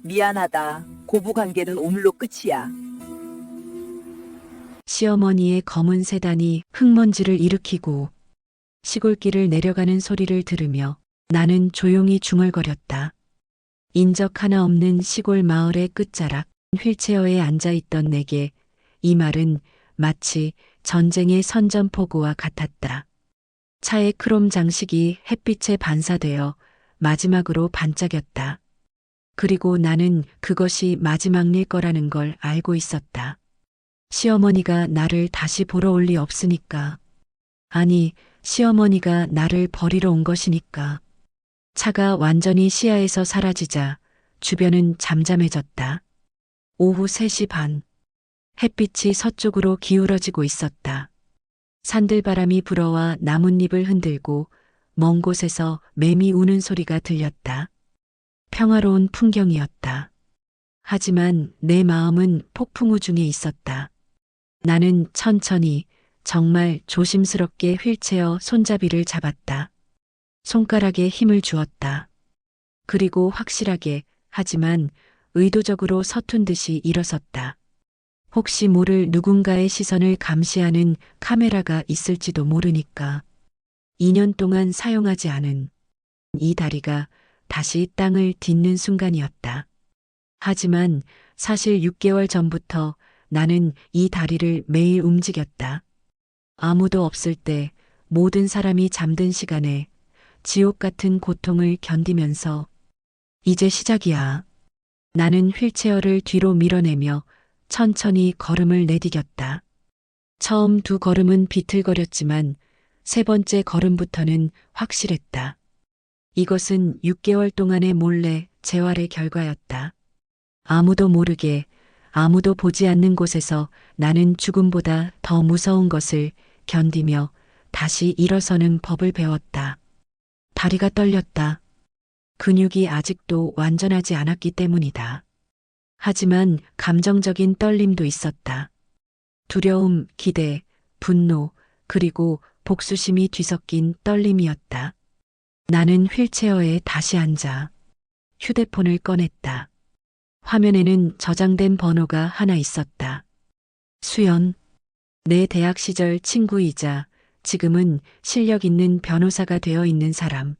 미안하다. 고부관계는 오늘로 끝이야. 시어머니의 검은 세단이 흙먼지를 일으키고 시골길을 내려가는 소리를 들으며 나는 조용히 중얼거렸다. 인적 하나 없는 시골 마을의 끝자락 휠체어에 앉아있던 내게 이 말은 마치 전쟁의 선전포고와 같았다. 차의 크롬 장식이 햇빛에 반사되어 마지막으로 반짝였다. 그리고 나는 그것이 마지막일 거라는 걸 알고 있었다. 시어머니가 나를 다시 보러 올 리 없으니까. 아니, 시어머니가 나를 버리러 온 것이니까. 차가 완전히 시야에서 사라지자 주변은 잠잠해졌다. 오후 3시 반. 햇빛이 서쪽으로 기울어지고 있었다. 산들바람이 불어와 나뭇잎을 흔들고 먼 곳에서 매미 우는 소리가 들렸다. 평화로운 풍경이었다. 하지만 내 마음은 폭풍우 중에 있었다. 나는 천천히 정말 조심스럽게 휠체어 손잡이를 잡았다. 손가락에 힘을 주었다. 그리고 확실하게 하지만 의도적으로 서툰 듯이 일어섰다. 혹시 모를 누군가의 시선을 감시하는 카메라가 있을지도 모르니까. 2년 동안 사용하지 않은 이 다리가 다시 땅을 딛는 순간이었다. 하지만 사실 6개월 전부터 나는 이 다리를 매일 움직였다. 아무도 없을 때, 모든 사람이 잠든 시간에 지옥 같은 고통을 견디면서 이제 시작이야. 나는 휠체어를 뒤로 밀어내며 천천히 걸음을 내디뎠다. 처음 2걸음은 비틀거렸지만 3번째 걸음부터는 확실했다. 이것은 6개월 동안의 몰래 재활의 결과였다. 아무도 모르게, 아무도 보지 않는 곳에서 나는 죽음보다 더 무서운 것을 견디며 다시 일어서는 법을 배웠다. 다리가 떨렸다. 근육이 아직도 완전하지 않았기 때문이다. 하지만 감정적인 떨림도 있었다. 두려움, 기대, 분노, 그리고 복수심이 뒤섞인 떨림이었다. 나는 휠체어에 다시 앉아 휴대폰을 꺼냈다. 화면에는 저장된 번호가 하나 있었다. 수연, 내 대학 시절 친구이자 지금은 실력 있는 변호사가 되어 있는 사람.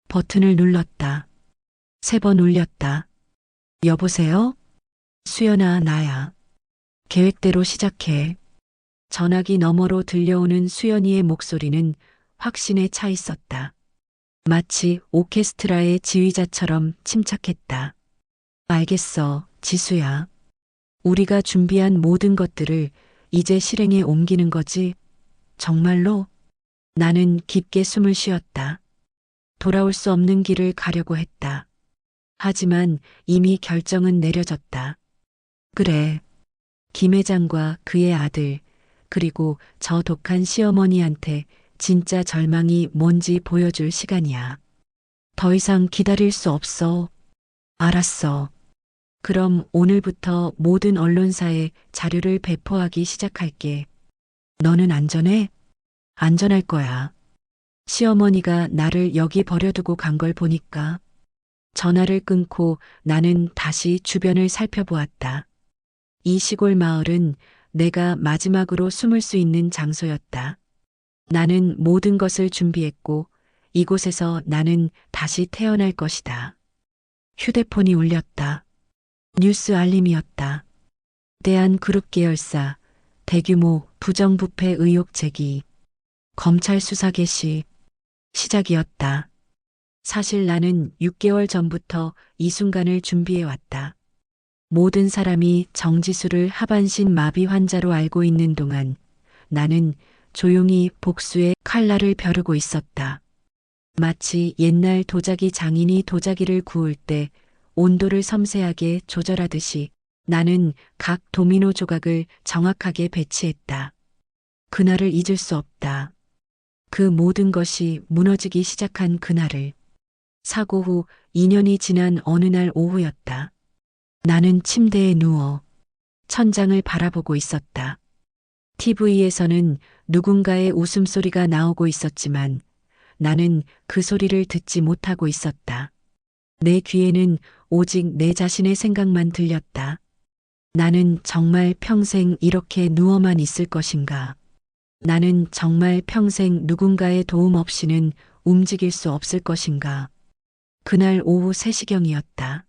버튼을 눌렀다. 3번 울렸다. 여보세요? 수연아, 나야. 계획대로 시작해. 전화기 너머로 들려오는 수연이의 목소리는 확신에 차 있었다. 마치 오케스트라의 지휘자처럼 침착했다. 알겠어, 지수야. 우리가 준비한 모든 것들을 이제 실행에 옮기는 거지? 정말로? 나는 깊게 숨을 쉬었다. 돌아올 수 없는 길을 가려고 했다. 하지만 이미 결정은 내려졌다. 그래. 김 회장과 그의 아들, 그리고 저 독한 시어머니한테 진짜 절망이 뭔지 보여줄 시간이야. 더 이상 기다릴 수 없어. 알았어. 그럼 오늘부터 모든 언론사에 자료를 배포하기 시작할게. 너는 안전해? 안전할 거야. 시어머니가 나를 여기 버려두고 간 걸 보니까. 전화를 끊고 나는 다시 주변을 살펴보았다. 이 시골 마을은 내가 마지막으로 숨을 수 있는 장소였다. 나는 모든 것을 준비했고 이곳에서 나는 다시 태어날 것이다. 휴대폰이 울렸다. 뉴스 알림이었다. 대한그룹 계열사, 대규모 부정부패 의혹 제기, 검찰 수사 개시, 시작이었다. 사실 나는 6개월 전부터 이 순간을 준비해왔다. 모든 사람이 정지수를 하반신 마비 환자로 알고 있는 동안 나는 조용히 복수의 칼날을 벼르고 있었다. 마치 옛날 도자기 장인이 도자기를 구울 때 온도를 섬세하게 조절하듯이 나는 각 도미노 조각을 정확하게 배치했다. 그날을 잊을 수 없다. 그 모든 것이 무너지기 시작한 그날을. 사고 후 2년이 지난 어느 날 오후였다. 나는 침대에 누워 천장을 바라보고 있었다. TV에서는 누군가의 웃음소리가 나오고 있었지만 나는 그 소리를 듣지 못하고 있었다. 내 귀에는 오직 내 자신의 생각만 들렸다. 나는 정말 평생 이렇게 누워만 있을 것인가? 나는 정말 평생 누군가의 도움 없이는 움직일 수 없을 것인가? 그날 오후 3시경이었다.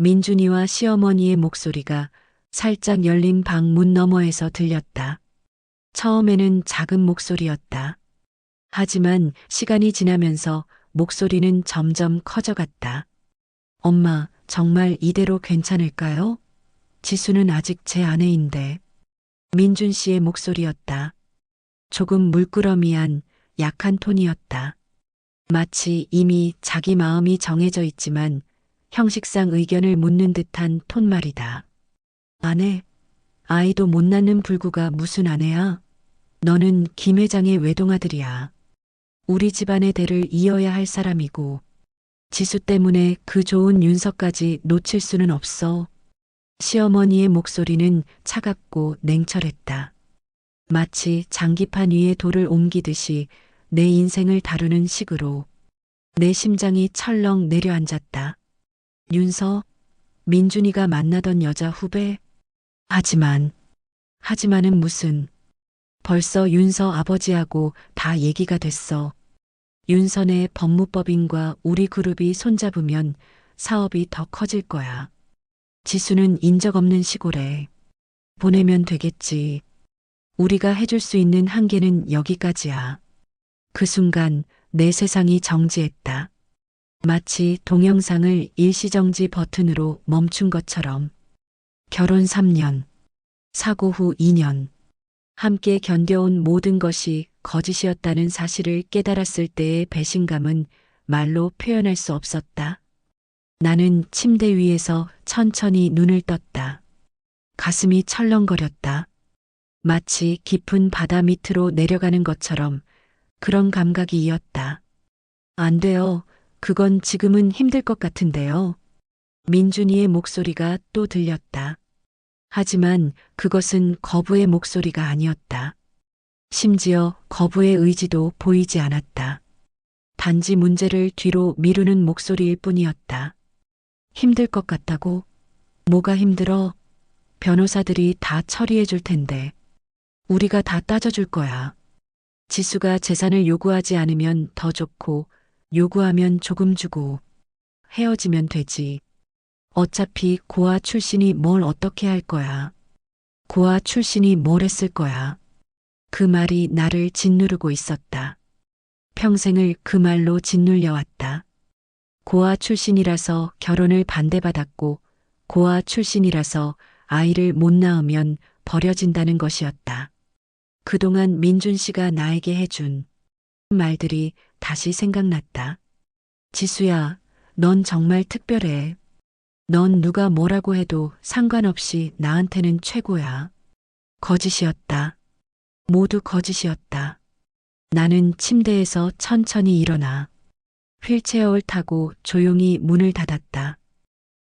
민준이와 시어머니의 목소리가 살짝 열린 방 문 너머에서 들렸다. 처음에는 작은 목소리였다. 하지만 시간이 지나면서 목소리는 점점 커져갔다. 엄마, 정말 이대로 괜찮을까요? 지수는 아직 제 아내인데. 민준 씨의 목소리였다. 조금 물끄러미한 약한 톤이었다. 마치 이미 자기 마음이 정해져 있지만 형식상 의견을 묻는 듯한 톤말이다. 아내, 아이도 못 낳는 불구가 무슨 아내야? 너는 김 회장의 외동아들이야. 우리 집안의 대를 이어야 할 사람이고 지수 때문에 그 좋은 윤서까지 놓칠 수는 없어. 시어머니의 목소리는 차갑고 냉철했다. 마치 장기판 위에 돌을 옮기듯이 내 인생을 다루는 식으로. 내 심장이 철렁 내려앉았다. 윤서, 민준이가 만나던 여자 후배? 하지만은 무슨. 벌써 윤서 아버지하고 다 얘기가 됐어. 윤선의 법무법인과 우리 그룹이 손잡으면 사업이 더 커질 거야. 지수는 인적 없는 시골에 보내면 되겠지. 우리가 해줄 수 있는 한계는 여기까지야. 그 순간 내 세상이 정지했다. 마치 동영상을 일시정지 버튼으로 멈춘 것처럼. 결혼 3년, 사고 후 2년, 함께 견뎌온 모든 것이 거짓이었다는 사실을 깨달았을 때의 배신감은 말로 표현할 수 없었다. 나는 침대 위에서 천천히 눈을 떴다. 가슴이 철렁거렸다. 마치 깊은 바다 밑으로 내려가는 것처럼 그런 감각이었다. 안 돼요. 그건 지금은 힘들 것 같은데요. 민준이의 목소리가 또 들렸다. 하지만 그것은 거부의 목소리가 아니었다. 심지어 거부의 의지도 보이지 않았다. 단지 문제를 뒤로 미루는 목소리일 뿐이었다. 힘들 것 같다고? 뭐가 힘들어? 변호사들이 다 처리해 줄 텐데. 우리가 다 따져줄 거야. 지수가 재산을 요구하지 않으면 더 좋고, 요구하면 조금 주고, 헤어지면 되지. 어차피 고아 출신이 뭘 어떻게 할 거야. 고아 출신이 뭘 했을 거야. 그 말이 나를 짓누르고 있었다. 평생을 그 말로 짓눌려 왔다. 고아 출신이라서 결혼을 반대받았고, 고아 출신이라서 아이를 못 낳으면 버려진다는 것이었다. 그동안 민준 씨가 나에게 해준 말들이 다시 생각났다. 지수야, 넌 정말 특별해. 넌 누가 뭐라고 해도 상관없이 나한테는 최고야. 거짓이었다. 모두 거짓이었다. 나는 침대에서 천천히 일어나 휠체어를 타고 조용히 문을 닫았다.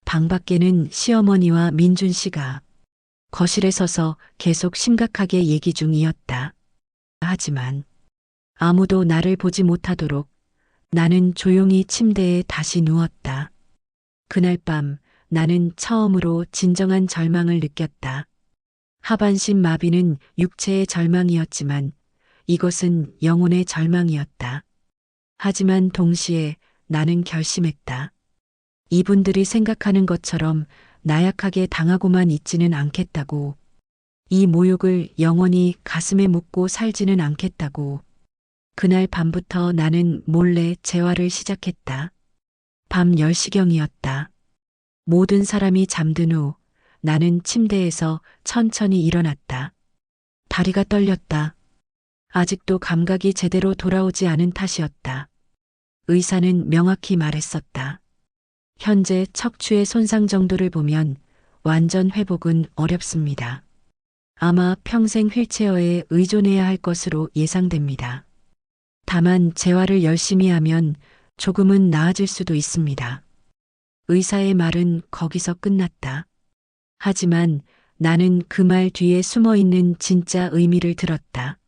방 밖에는 시어머니와 민준 씨가 거실에 서서 계속 심각하게 얘기 중이었다. 하지만 아무도 나를 보지 못하도록 나는 조용히 침대에 다시 누웠다. 그날 밤 나는 처음으로 진정한 절망을 느꼈다. 하반신 마비는 육체의 절망이었지만 이것은 영혼의 절망이었다. 하지만 동시에 나는 결심했다. 이분들이 생각하는 것처럼 나약하게 당하고만 있지는 않겠다고. 이 모욕을 영원히 가슴에 묻고 살지는 않겠다고. 그날 밤부터 나는 몰래 재활을 시작했다. 밤 10시경이었다. 모든 사람이 잠든 후 나는 침대에서 천천히 일어났다. 다리가 떨렸다. 아직도 감각이 제대로 돌아오지 않은 탓이었다. 의사는 명확히 말했었다. 현재 척추의 손상 정도를 보면 완전 회복은 어렵습니다. 아마 평생 휠체어에 의존해야 할 것으로 예상됩니다. 다만 재활을 열심히 하면 조금은 나아질 수도 있습니다. 의사의 말은 거기서 끝났다. 하지만 나는 그 말 뒤에 숨어 있는 진짜 의미를 들었다.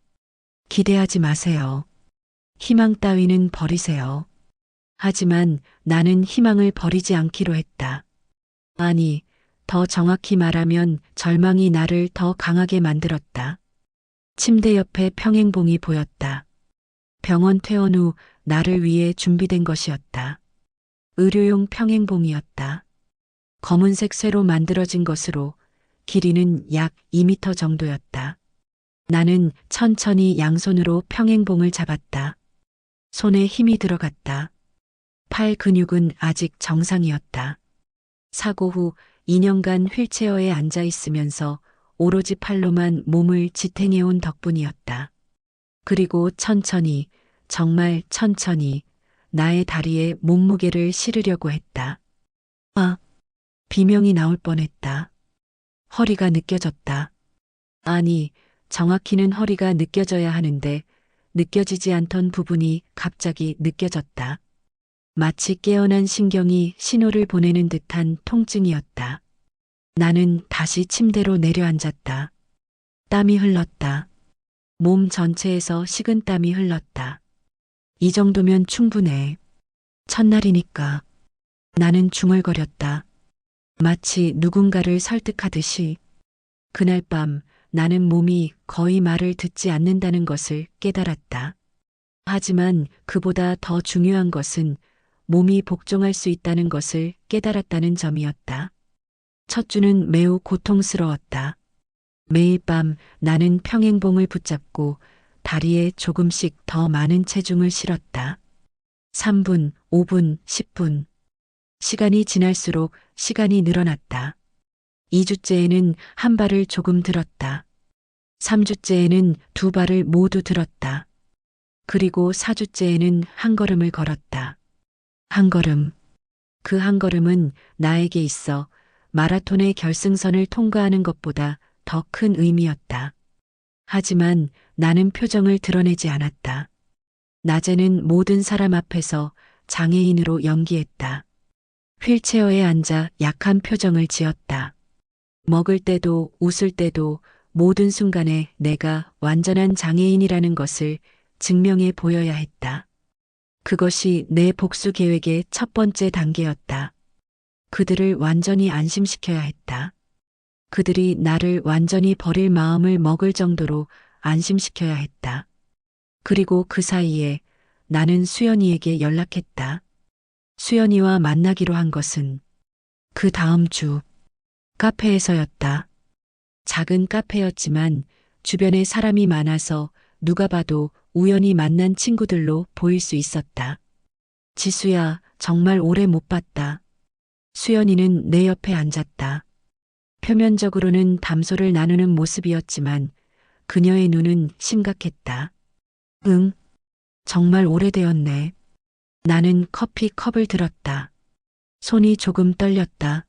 기대하지 마세요. 희망 따위는 버리세요. 하지만 나는 희망을 버리지 않기로 했다. 아니, 더 정확히 말하면 절망이 나를 더 강하게 만들었다. 침대 옆에 평행봉이 보였다. 병원 퇴원 후 나를 위해 준비된 것이었다. 의료용 평행봉이었다. 검은색 쇠로 만들어진 것으로 길이는 약 2미터 정도였다. 나는 천천히 양손으로 평행봉을 잡았다. 손에 힘이 들어갔다. 팔 근육은 아직 정상이었다. 사고 후 2년간 휠체어에 앉아 있으면서 오로지 팔로만 몸을 지탱해온 덕분이었다. 그리고 천천히, 정말 천천히 나의 다리에 몸무게를 실으려고 했다. 아, 비명이 나올 뻔했다. 허리가 느껴졌다. 아니, 정확히는 허리가 느껴져야 하는데 느껴지지 않던 부분이 갑자기 느껴졌다. 마치 깨어난 신경이 신호를 보내는 듯한 통증이었다. 나는 다시 침대로 내려앉았다. 땀이 흘렀다. 몸 전체에서 식은땀이 흘렀다. 이 정도면 충분해. 첫날이니까. 나는 중얼거렸다. 마치 누군가를 설득하듯이. 그날 밤 나는 몸이 거의 말을 듣지 않는다는 것을 깨달았다. 하지만 그보다 더 중요한 것은 몸이 복종할 수 있다는 것을 깨달았다는 점이었다. 첫 주는 매우 고통스러웠다. 매일 밤 나는 평행봉을 붙잡고 다리에 조금씩 더 많은 체중을 실었다. 3분, 5분, 10분. 시간이 지날수록 시간이 늘어났다. 2주째에는 한 발을 조금 들었다. 3주째에는 두 발을 모두 들었다. 그리고 4주째에는 한 걸음을 걸었다. 한 걸음. 그 한 걸음은 나에게 있어 마라톤의 결승선을 통과하는 것보다 더 큰 의미였다. 하지만 나는 표정을 드러내지 않았다. 낮에는 모든 사람 앞에서 장애인으로 연기했다. 휠체어에 앉아 약한 표정을 지었다. 먹을 때도 웃을 때도 모든 순간에 내가 완전한 장애인이라는 것을 증명해 보여야 했다. 그것이 내 복수 계획의 첫 번째 단계였다. 그들을 완전히 안심시켜야 했다. 그들이 나를 완전히 버릴 마음을 먹을 정도로 안심시켜야 했다. 그리고 그 사이에 나는 수연이에게 연락했다. 수연이와 만나기로 한 것은 그 다음 주 카페에서였다. 작은 카페였지만 주변에 사람이 많아서 누가 봐도 우연히 만난 친구들로 보일 수 있었다. 지수야, 정말 오래 못 봤다. 수연이는 내 옆에 앉았다. 표면적으로는 담소를 나누는 모습이었지만 그녀의 눈은 심각했다. 응, 정말 오래되었네. 나는 커피 컵을 들었다. 손이 조금 떨렸다.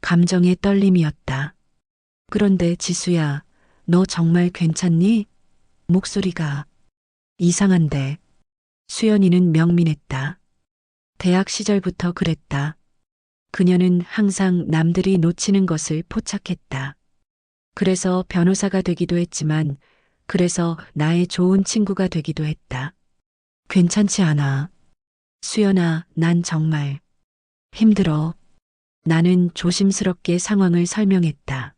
감정의 떨림이었다. 그런데 지수야, 너 정말 괜찮니? 목소리가 이상한데. 수연이는 명민했다. 대학 시절부터 그랬다. 그녀는 항상 남들이 놓치는 것을 포착했다. 그래서 변호사가 되기도 했지만, 그래서 나의 좋은 친구가 되기도 했다. 괜찮지 않아. 수연아, 난 정말 힘들어. 나는 조심스럽게 상황을 설명했다.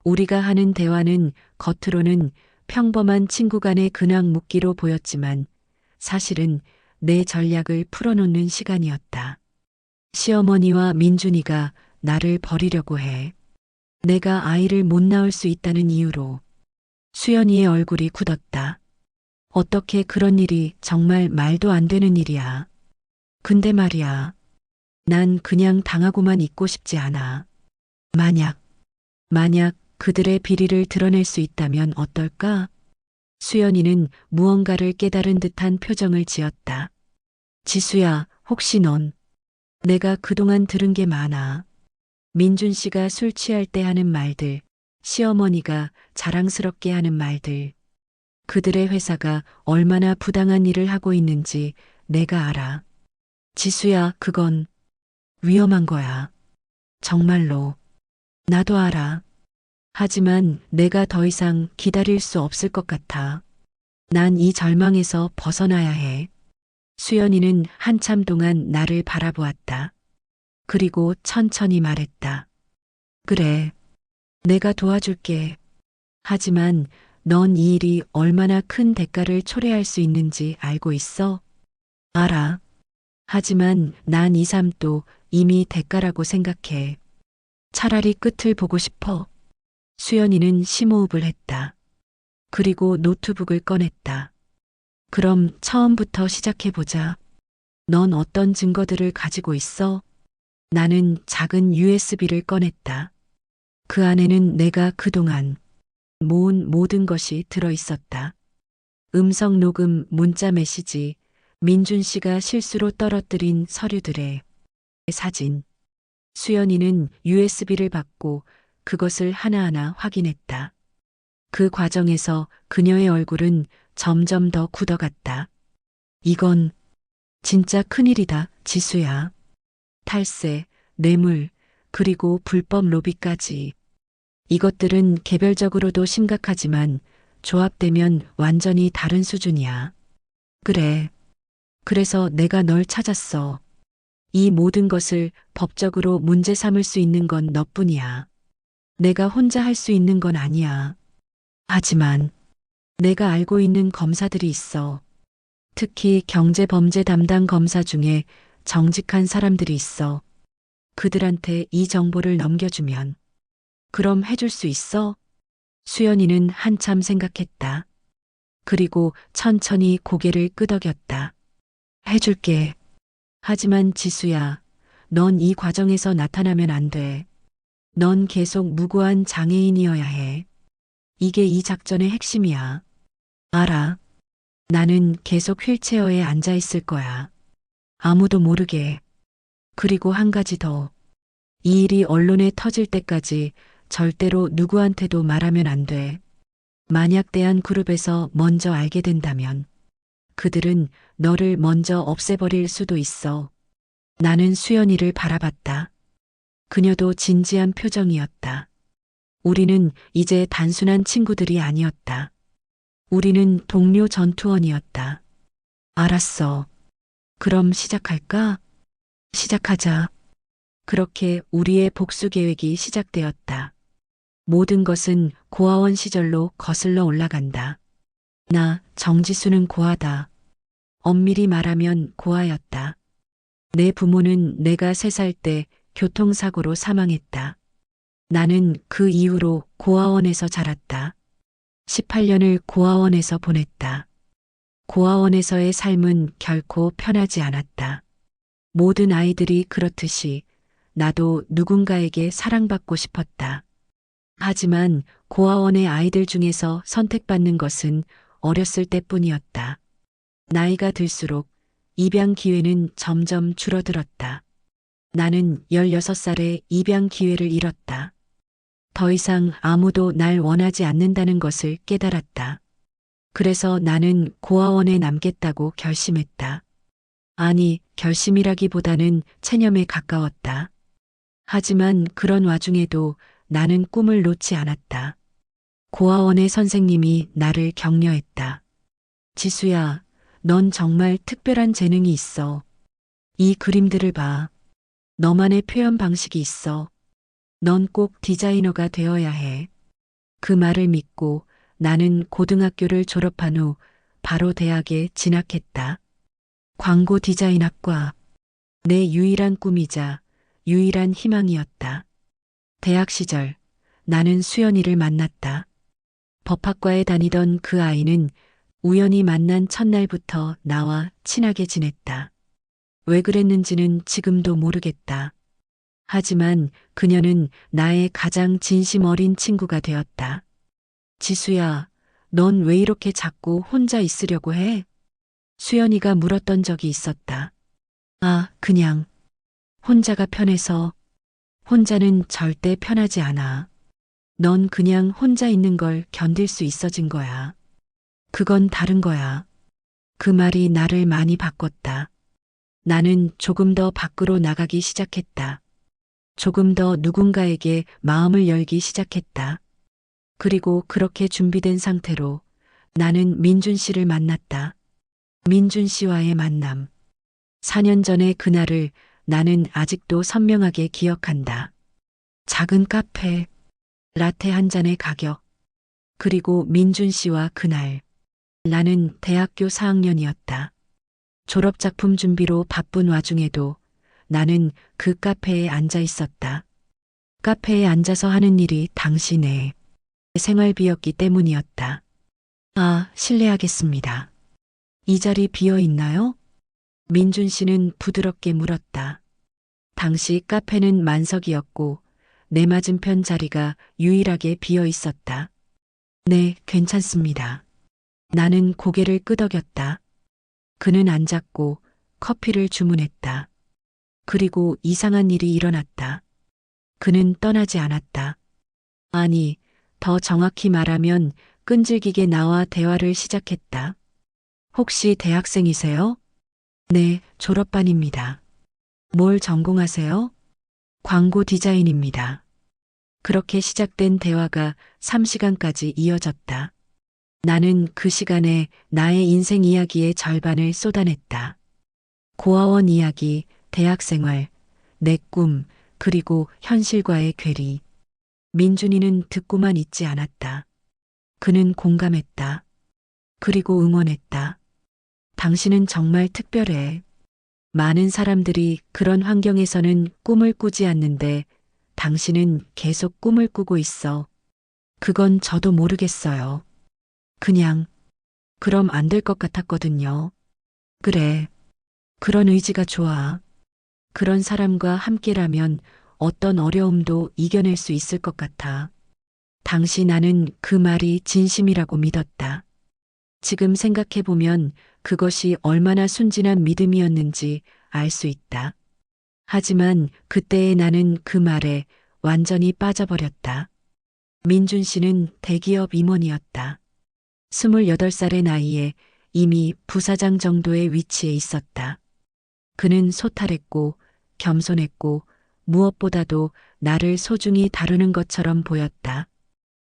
우리가 하는 대화는 겉으로는 평범한 친구 간의 근황 묻기로 보였지만 사실은 내 전략을 풀어놓는 시간이었다. 시어머니와 민준이가 나를 버리려고 해. 내가 아이를 못 낳을 수 있다는 이유로. 수연이의 얼굴이 굳었다. 어떻게 그런 일이 정말 말도 안 되는 일이야. 근데 말이야. 난 그냥 당하고만 있고 싶지 않아. 만약 그들의 비리를 드러낼 수 있다면 어떨까? 수연이는 무언가를 깨달은 듯한 표정을 지었다. 지수야, 혹시 넌 내가 그동안 들은 게 많아. 민준 씨가 술 취할 때 하는 말들, 시어머니가 자랑스럽게 하는 말들. 그들의 회사가 얼마나 부당한 일을 하고 있는지 내가 알아. 지수야, 그건 위험한 거야. 정말로. 나도 알아. 하지만 내가 더 이상 기다릴 수 없을 것 같아. 난 이 절망에서 벗어나야 해. 수연이는 한참 동안 나를 바라보았다. 그리고 천천히 말했다. 그래, 내가 도와줄게. 하지만 넌 이 일이 얼마나 큰 대가를 초래할 수 있는지 알고 있어? 알아. 하지만 난 이 삶도 이미 대가라고 생각해. 차라리 끝을 보고 싶어. 수연이는 심호흡을 했다. 그리고 노트북을 꺼냈다. 그럼 처음부터 시작해보자. 넌 어떤 증거들을 가지고 있어? 나는 작은 USB를 꺼냈다. 그 안에는 내가 그동안 모은 모든 것이 들어 있었다. 음성 녹음, 문자 메시지, 민준 씨가 실수로 떨어뜨린 서류들의 사진. 수연이는 USB를 받고 그것을 하나하나 확인했다. 그 과정에서 그녀의 얼굴은 점점 더 굳어갔다. 이건 진짜 큰일이다, 지수야. 탈세, 뇌물, 그리고 불법 로비까지. 이것들은 개별적으로도 심각하지만 조합되면 완전히 다른 수준이야. 그래. 그래서 내가 널 찾았어. 이 모든 것을 법적으로 문제 삼을 수 있는 건 너뿐이야. 내가 혼자 할 수 있는 건 아니야. 하지만 내가 알고 있는 검사들이 있어. 특히 경제범죄 담당 검사 중에 정직한 사람들이 있어. 그들한테 이 정보를 넘겨주면 그럼 해줄 수 있어? 수연이는 한참 생각했다. 그리고 천천히 고개를 끄덕였다. 해줄게. 하지만 지수야, 넌 이 과정에서 나타나면 안 돼. 넌 계속 무고한 장애인이어야 해. 이게 이 작전의 핵심이야. 알아. 나는 계속 휠체어에 앉아 있을 거야. 아무도 모르게. 그리고 한 가지 더. 이 일이 언론에 터질 때까지 절대로 누구한테도 말하면 안 돼. 만약 대한그룹에서 먼저 알게 된다면 그들은 너를 먼저 없애버릴 수도 있어. 나는 수연이를 바라봤다. 그녀도 진지한 표정이었다. 우리는 이제 단순한 친구들이 아니었다. 우리는 동료 전투원이었다. 알았어. 그럼 시작할까? 시작하자. 그렇게 우리의 복수 계획이 시작되었다. 모든 것은 고아원 시절로 거슬러 올라간다. 나, 정지수는 고아다. 엄밀히 말하면 고아였다. 내 부모는 내가 3살 때 교통사고로 사망했다. 나는 그 이후로 고아원에서 자랐다. 18년을 고아원에서 보냈다. 고아원에서의 삶은 결코 편하지 않았다. 모든 아이들이 그렇듯이 나도 누군가에게 사랑받고 싶었다. 하지만 고아원의 아이들 중에서 선택받는 것은 어렸을 때뿐이었다. 나이가 들수록 입양 기회는 점점 줄어들었다. 나는 16살에 입양 기회를 잃었다. 더 이상 아무도 날 원하지 않는다는 것을 깨달았다. 그래서 나는 고아원에 남겠다고 결심했다. 아니, 결심이라기보다는 체념에 가까웠다. 하지만 그런 와중에도 나는 꿈을 놓지 않았다. 고아원의 선생님이 나를 격려했다. 지수야, 넌 정말 특별한 재능이 있어. 이 그림들을 봐. 너만의 표현 방식이 있어. 넌 꼭 디자이너가 되어야 해. 그 말을 믿고 나는 고등학교를 졸업한 후 바로 대학에 진학했다. 광고 디자인학과. 내 유일한 꿈이자 유일한 희망이었다. 대학 시절 나는 수연이를 만났다. 법학과에 다니던 그 아이는 우연히 만난 첫날부터 나와 친하게 지냈다. 왜 그랬는지는 지금도 모르겠다. 하지만 그녀는 나의 가장 진심 어린 친구가 되었다. 지수야, 넌 왜 이렇게 자꾸 혼자 있으려고 해? 수연이가 물었던 적이 있었다. 아, 그냥 혼자가 편해서. 혼자는 절대 편하지 않아. 넌 그냥 혼자 있는 걸 견딜 수 있어진 거야. 그건 다른 거야. 그 말이 나를 많이 바꿨다. 나는 조금 더 밖으로 나가기 시작했다. 조금 더 누군가에게 마음을 열기 시작했다. 그리고 그렇게 준비된 상태로 나는 민준 씨를 만났다. 민준 씨와의 만남. 4년 전의 그날을 나는 아직도 선명하게 기억한다. 작은 카페, 라테 한 잔의 가격, 그리고 민준 씨와 그날. 나는 대학교 4학년이었다. 졸업작품 준비로 바쁜 와중에도 나는 그 카페에 앉아 있었다. 카페에 앉아서 하는 일이 당신의 생활비였기 때문이었다. 아, 실례하겠습니다. 이 자리 비어 있나요? 민준 씨는 부드럽게 물었다. 당시 카페는 만석이었고 내 맞은편 자리가 유일하게 비어 있었다. 네, 괜찮습니다. 나는 고개를 끄덕였다. 그는 앉았고 커피를 주문했다. 그리고 이상한 일이 일어났다. 그는 떠나지 않았다. 아니, 더 정확히 말하면 끈질기게 나와 대화를 시작했다. 혹시 대학생이세요? 네, 졸업반입니다. 뭘 전공하세요? 광고 디자인입니다. 그렇게 시작된 대화가 3시간까지 이어졌다. 나는 그 시간에 나의 인생 이야기의 절반을 쏟아냈다. 고아원 이야기, 대학 생활, 내 꿈, 그리고 현실과의 괴리. 민준이는 듣고만 있지 않았다. 그는 공감했다. 그리고 응원했다. 당신은 정말 특별해. 많은 사람들이 그런 환경에서는 꿈을 꾸지 않는데 당신은 계속 꿈을 꾸고 있어. 그건 저도 모르겠어요. 그냥, 그럼 안 될 것 같았거든요. 그래. 그런 의지가 좋아. 그런 사람과 함께라면 어떤 어려움도 이겨낼 수 있을 것 같아. 당시 나는 그 말이 진심이라고 믿었다. 지금 생각해보면 그것이 얼마나 순진한 믿음이었는지 알 수 있다. 하지만 그때의 나는 그 말에 완전히 빠져버렸다. 민준 씨는 대기업 임원이었다. 28살의 나이에 이미 부사장 정도의 위치에 있었다. 그는 소탈했고 겸손했고 무엇보다도 나를 소중히 다루는 것처럼 보였다.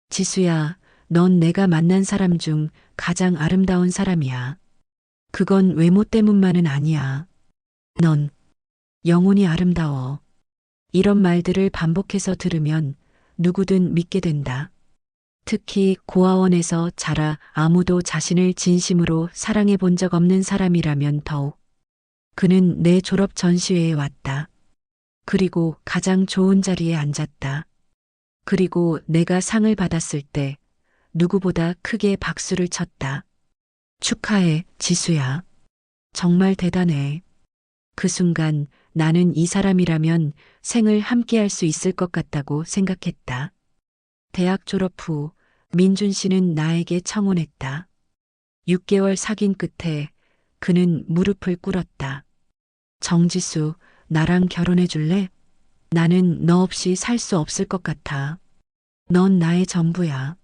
지수야, 넌 내가 만난 사람 중 가장 아름다운 사람이야. 그건 외모 때문만은 아니야. 넌 영혼이 아름다워. 이런 말들을 반복해서 들으면 누구든 믿게 된다. 특히 고아원에서 자라 아무도 자신을 진심으로 사랑해 본 적 없는 사람이라면 더욱. 그는 내 졸업 전시회에 왔다. 그리고 가장 좋은 자리에 앉았다. 그리고 내가 상을 받았을 때 누구보다 크게 박수를 쳤다. 축하해, 지수야. 정말 대단해. 그 순간 나는 이 사람이라면 생을 함께 할 수 있을 것 같다고 생각했다. 대학 졸업 후 민준 씨는 나에게 청혼했다. 6개월 사귄 끝에 그는 무릎을 꿇었다. 정지수, 나랑 결혼해 줄래? 나는 너 없이 살 수 없을 것 같아. 넌 나의 전부야.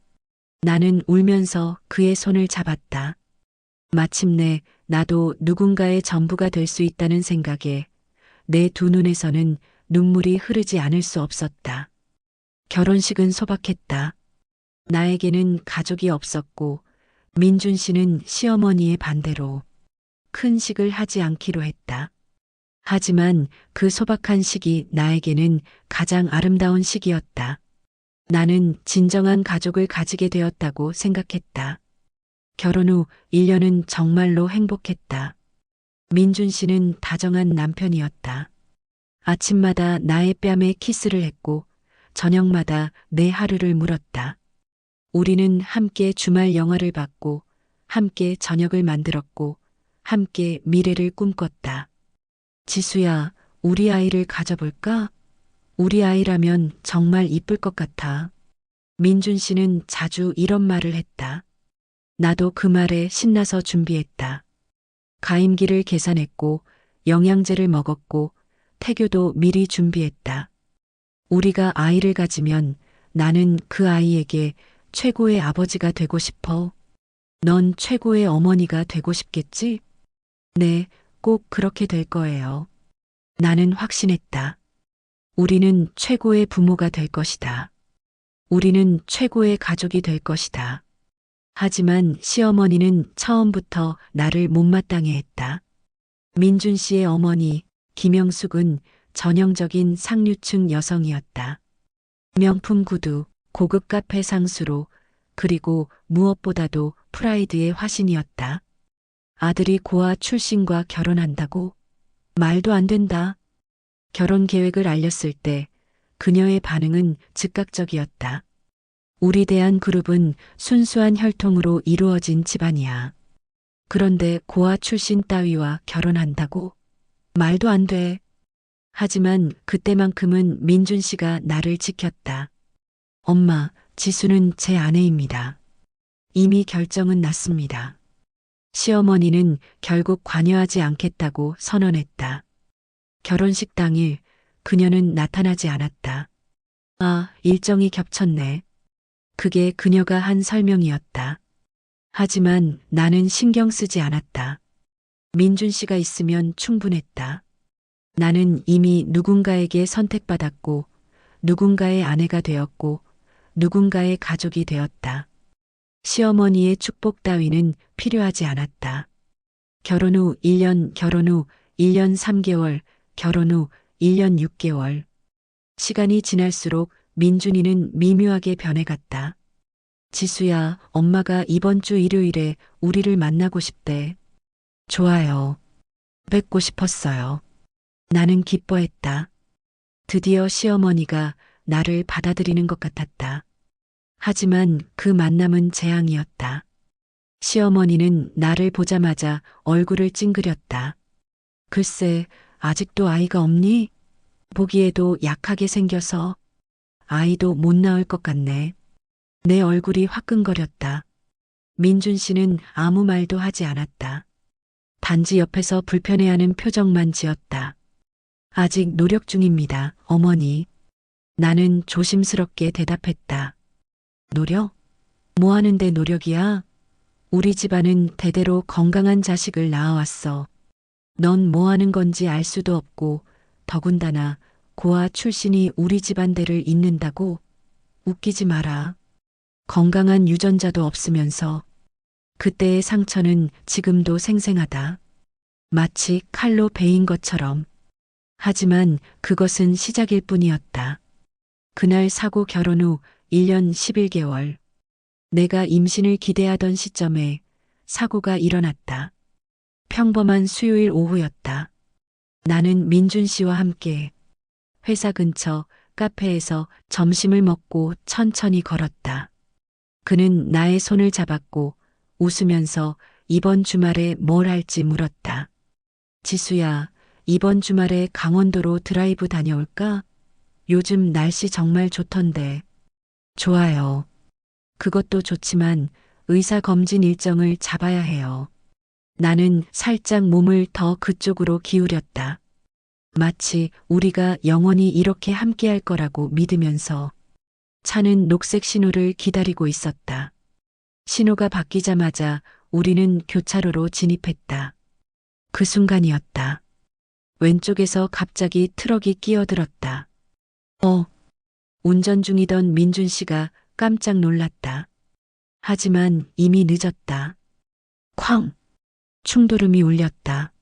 나는 울면서 그의 손을 잡았다. 마침내 나도 누군가의 전부가 될 수 있다는 생각에 내 두 눈에서는 눈물이 흐르지 않을 수 없었다. 결혼식은 소박했다. 나에게는 가족이 없었고 민준 씨는 시어머니의 반대로 큰 식을 하지 않기로 했다. 하지만 그 소박한 식이 나에게는 가장 아름다운 식이었다. 나는 진정한 가족을 가지게 되었다고 생각했다. 결혼 후 1년은 정말로 행복했다. 민준 씨는 다정한 남편이었다. 아침마다 나의 뺨에 키스를 했고 저녁마다 내 하루를 물었다. 우리는 함께 주말 영화를 봤고 함께 저녁을 만들었고 함께 미래를 꿈꿨다. 지수야, 우리 아이를 가져볼까? 우리 아이라면 정말 이쁠 것 같아. 민준 씨는 자주 이런 말을 했다. 나도 그 말에 신나서 준비했다. 가임기를 계산했고 영양제를 먹었고 태교도 미리 준비했다. 우리가 아이를 가지면 나는 그 아이에게 최고의 아버지가 되고 싶어. 넌 최고의 어머니가 되고 싶겠지? 네, 꼭 그렇게 될 거예요. 나는 확신했다. 우리는 최고의 부모가 될 것이다. 우리는 최고의 가족이 될 것이다. 하지만 시어머니는 처음부터 나를 못마땅해 했다. 민준 씨의 어머니 김영숙은 전형적인 상류층 여성이었다. 명품 구두, 고급 카페 상수로, 그리고 무엇보다도 프라이드의 화신이었다. 아들이 고아 출신과 결혼한다고? 말도 안 된다. 결혼 계획을 알렸을 때 그녀의 반응은 즉각적이었다. 우리 대한그룹은 순수한 혈통으로 이루어진 집안이야. 그런데 고아 출신 따위와 결혼한다고? 말도 안 돼. 하지만 그때만큼은 민준 씨가 나를 지켰다. 엄마, 지수는 제 아내입니다. 이미 결정은 났습니다. 시어머니는 결국 관여하지 않겠다고 선언했다. 결혼식 당일 그녀는 나타나지 않았다. 아, 일정이 겹쳤네. 그게 그녀가 한 설명이었다. 하지만 나는 신경 쓰지 않았다. 민준 씨가 있으면 충분했다. 나는 이미 누군가에게 선택받았고, 누군가의 아내가 되었고, 누군가의 가족이 되었다. 시어머니의 축복 따위는 필요하지 않았다. 결혼 후 1년, 결혼 후 1년 3개월, 결혼 후 1년 6개월. 시간이 지날수록 민준이는 미묘하게 변해갔다. 지수야, 엄마가 이번 주 일요일에 우리를 만나고 싶대. 좋아요. 뵙고 싶었어요. 나는 기뻐했다. 드디어 시어머니가 나를 받아들이는 것 같았다. 하지만 그 만남은 재앙이었다. 시어머니는 나를 보자마자 얼굴을 찡그렸다. 글쎄, 아직도 아이가 없니? 보기에도 약하게 생겨서 아이도 못 낳을 것 같네. 내 얼굴이 화끈거렸다. 민준 씨는 아무 말도 하지 않았다. 단지 옆에서 불편해하는 표정만 지었다. 아직 노력 중입니다, 어머니. 나는 조심스럽게 대답했다. 노력? 뭐 하는데 노력이야? 우리 집안은 대대로 건강한 자식을 낳아왔어. 넌 뭐 하는 건지 알 수도 없고, 더군다나 고아 출신이 우리 집안대를 잇는다고? 웃기지 마라. 건강한 유전자도 없으면서 그때의 상처는 지금도 생생하다. 마치 칼로 베인 것처럼. 하지만 그것은 시작일 뿐이었다. 그날 사고 결혼 후 1년 11개월. 내가 임신을 기대하던 시점에 사고가 일어났다. 평범한 수요일 오후였다. 나는 민준 씨와 함께 회사 근처 카페에서 점심을 먹고 천천히 걸었다. 그는 나의 손을 잡았고 웃으면서 이번 주말에 뭘 할지 물었다. 지수야, 이번 주말에 강원도로 드라이브 다녀올까? 요즘 날씨 정말 좋던데. 좋아요. 그것도 좋지만 의사 검진 일정을 잡아야 해요. 나는 살짝 몸을 더 그쪽으로 기울였다. 마치 우리가 영원히 이렇게 함께할 거라고 믿으면서. 차는 녹색 신호를 기다리고 있었다. 신호가 바뀌자마자 우리는 교차로로 진입했다. 그 순간이었다. 왼쪽에서 갑자기 트럭이 끼어들었다. 운전 중이던 민준 씨가 깜짝 놀랐다. 하지만 이미 늦었다. 쾅! 충돌음이 울렸다.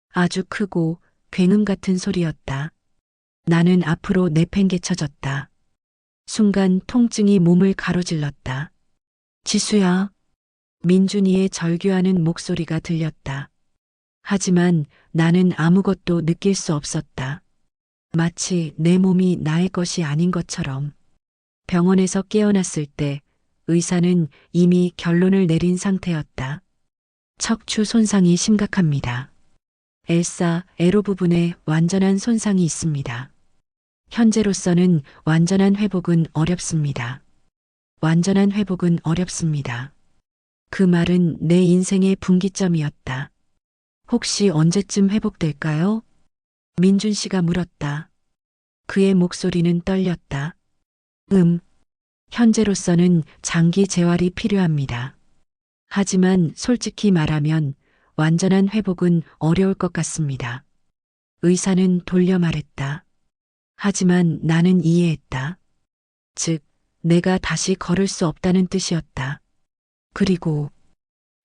아주 크고 굉음 같은 소리였다. 나는 앞으로 내팽개쳐졌다. 순간 통증이 몸을 가로질렀다. 지수야. 민준이의 절규하는 목소리가 들렸다. 하지만 나는 아무것도 느낄 수 없었다. 마치 내 몸이 나의 것이 아닌 것처럼. 병원에서 깨어났을 때 의사는 이미 결론을 내린 상태였다. 척추 손상이 심각합니다. 엘사, 에로 부분에 완전한 손상이 있습니다. 현재로서는 완전한 회복은 어렵습니다. 완전한 회복은 어렵습니다. 그 말은 내 인생의 분기점이었다. 혹시 언제쯤 회복될까요? 민준 씨가 물었다. 그의 목소리는 떨렸다. 현재로서는 장기 재활이 필요합니다. 하지만 솔직히 말하면 완전한 회복은 어려울 것 같습니다. 의사는 돌려 말했다. 하지만 나는 이해했다. 즉, 내가 다시 걸을 수 없다는 뜻이었다. 그리고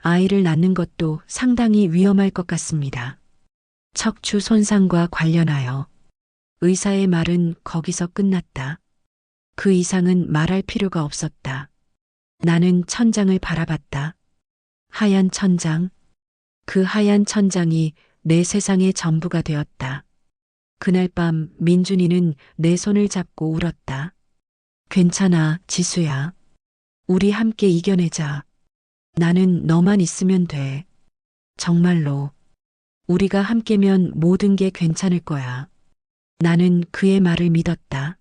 아이를 낳는 것도 상당히 위험할 것 같습니다. 척추 손상과 관련하여 의사의 말은 거기서 끝났다. 그 이상은 말할 필요가 없었다. 나는 천장을 바라봤다. 하얀 천장. 그 하얀 천장이 내 세상의 전부가 되었다. 그날 밤 민준이는 내 손을 잡고 울었다. 괜찮아, 지수야. 우리 함께 이겨내자. 나는 너만 있으면 돼. 정말로. 우리가 함께면 모든 게 괜찮을 거야. 나는 그의 말을 믿었다.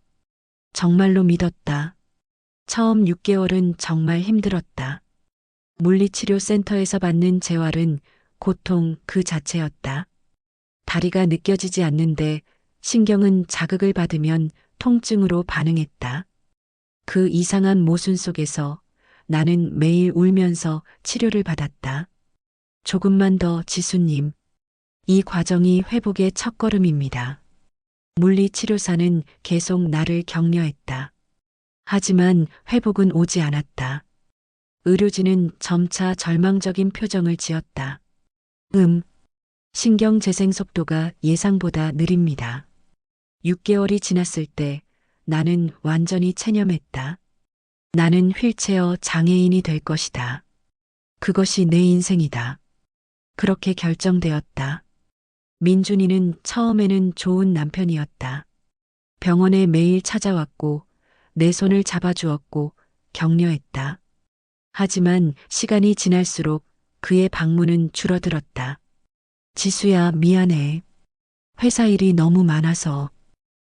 정말로 믿었다. 처음 6개월은 정말 힘들었다. 물리치료센터에서 받는 재활은 고통 그 자체였다. 다리가 느껴지지 않는데 신경은 자극을 받으면 통증으로 반응했다. 그 이상한 모순 속에서 나는 매일 울면서 치료를 받았다. 조금만 더 지수님. 이 과정이 회복의 첫걸음입니다. 물리치료사는 계속 나를 격려했다. 하지만 회복은 오지 않았다. 의료진은 점차 절망적인 표정을 지었다. 신경 재생 속도가 예상보다 느립니다. 6개월이 지났을 때 나는 완전히 체념했다. 나는 휠체어 장애인이 될 것이다. 그것이 내 인생이다. 그렇게 결정되었다. 민준이는 처음에는 좋은 남편이었다. 병원에 매일 찾아왔고 내 손을 잡아주었고 격려했다. 하지만 시간이 지날수록 그의 방문은 줄어들었다. 지수야, 미안해. 회사 일이 너무 많아서.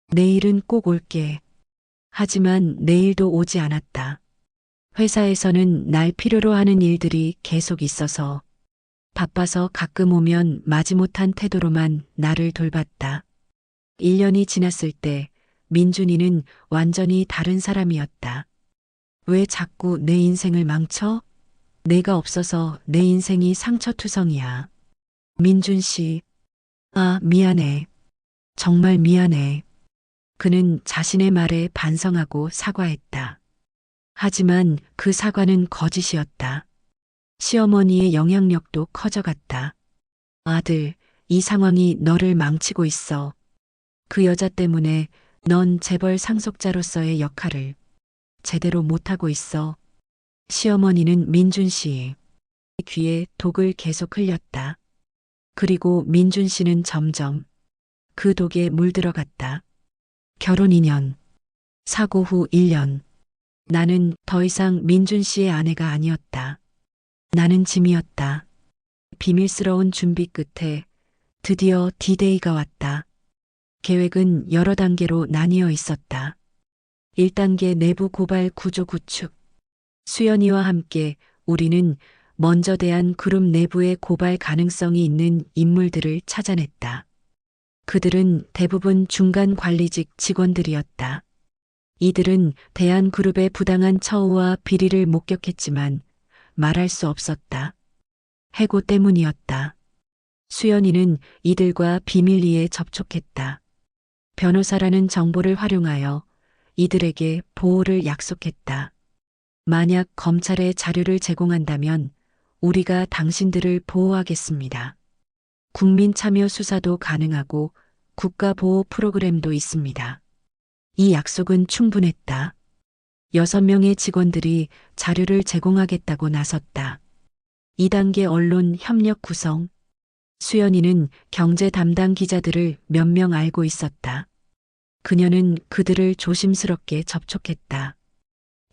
내일은 꼭 올게. 하지만 내일도 오지 않았다. 회사에서는 날 필요로 하는 일들이 계속 있어서 바빠서 가끔 오면 마지못한 태도로만 나를 돌봤다. 1년이 지났을 때 민준이는 완전히 다른 사람이었다. 왜 자꾸 내 인생을 망쳐? 내가 없어서 내 인생이 상처투성이야. 민준 씨. 아, 미안해. 정말 미안해. 그는 자신의 말에 반성하고 사과했다. 하지만 그 사과는 거짓이었다. 시어머니의 영향력도 커져갔다. 아들, 이 상황이 너를 망치고 있어. 그 여자 때문에 넌 재벌 상속자로서의 역할을 제대로 못하고 있어. 시어머니는 민준 씨의 귀에 독을 계속 흘렸다. 그리고 민준 씨는 점점 그 독에 물들어갔다. 결혼 2년, 사고 후 1년. 나는 더 이상 민준 씨의 아내가 아니었다. 나는 짐이었다. 비밀스러운 준비 끝에 드디어 D-Day가 왔다. 계획은 여러 단계로 나뉘어 있었다. 1단계 내부 고발 구조 구축. 수연이와 함께 우리는 먼저 대한 그룹 내부의 고발 가능성이 있는 인물들을 찾아냈다. 그들은 대부분 중간 관리직 직원들이었다. 이들은 대한그룹의 부당한 처우와 비리를 목격했지만 말할 수 없었다. 해고 때문이었다. 수연이는 이들과 비밀리에 접촉했다. 변호사라는 정보를 활용하여 이들에게 보호를 약속했다. 만약 검찰에 자료를 제공한다면 우리가 당신들을 보호하겠습니다. 국민 참여 수사도 가능하고 국가보호 프로그램도 있습니다. 이 약속은 충분했다. 6명의 직원들이 자료를 제공하겠다고 나섰다. 2단계 언론 협력 구성. 수연이는 경제 담당 기자들을 몇 명 알고 있었다. 그녀는 그들을 조심스럽게 접촉했다.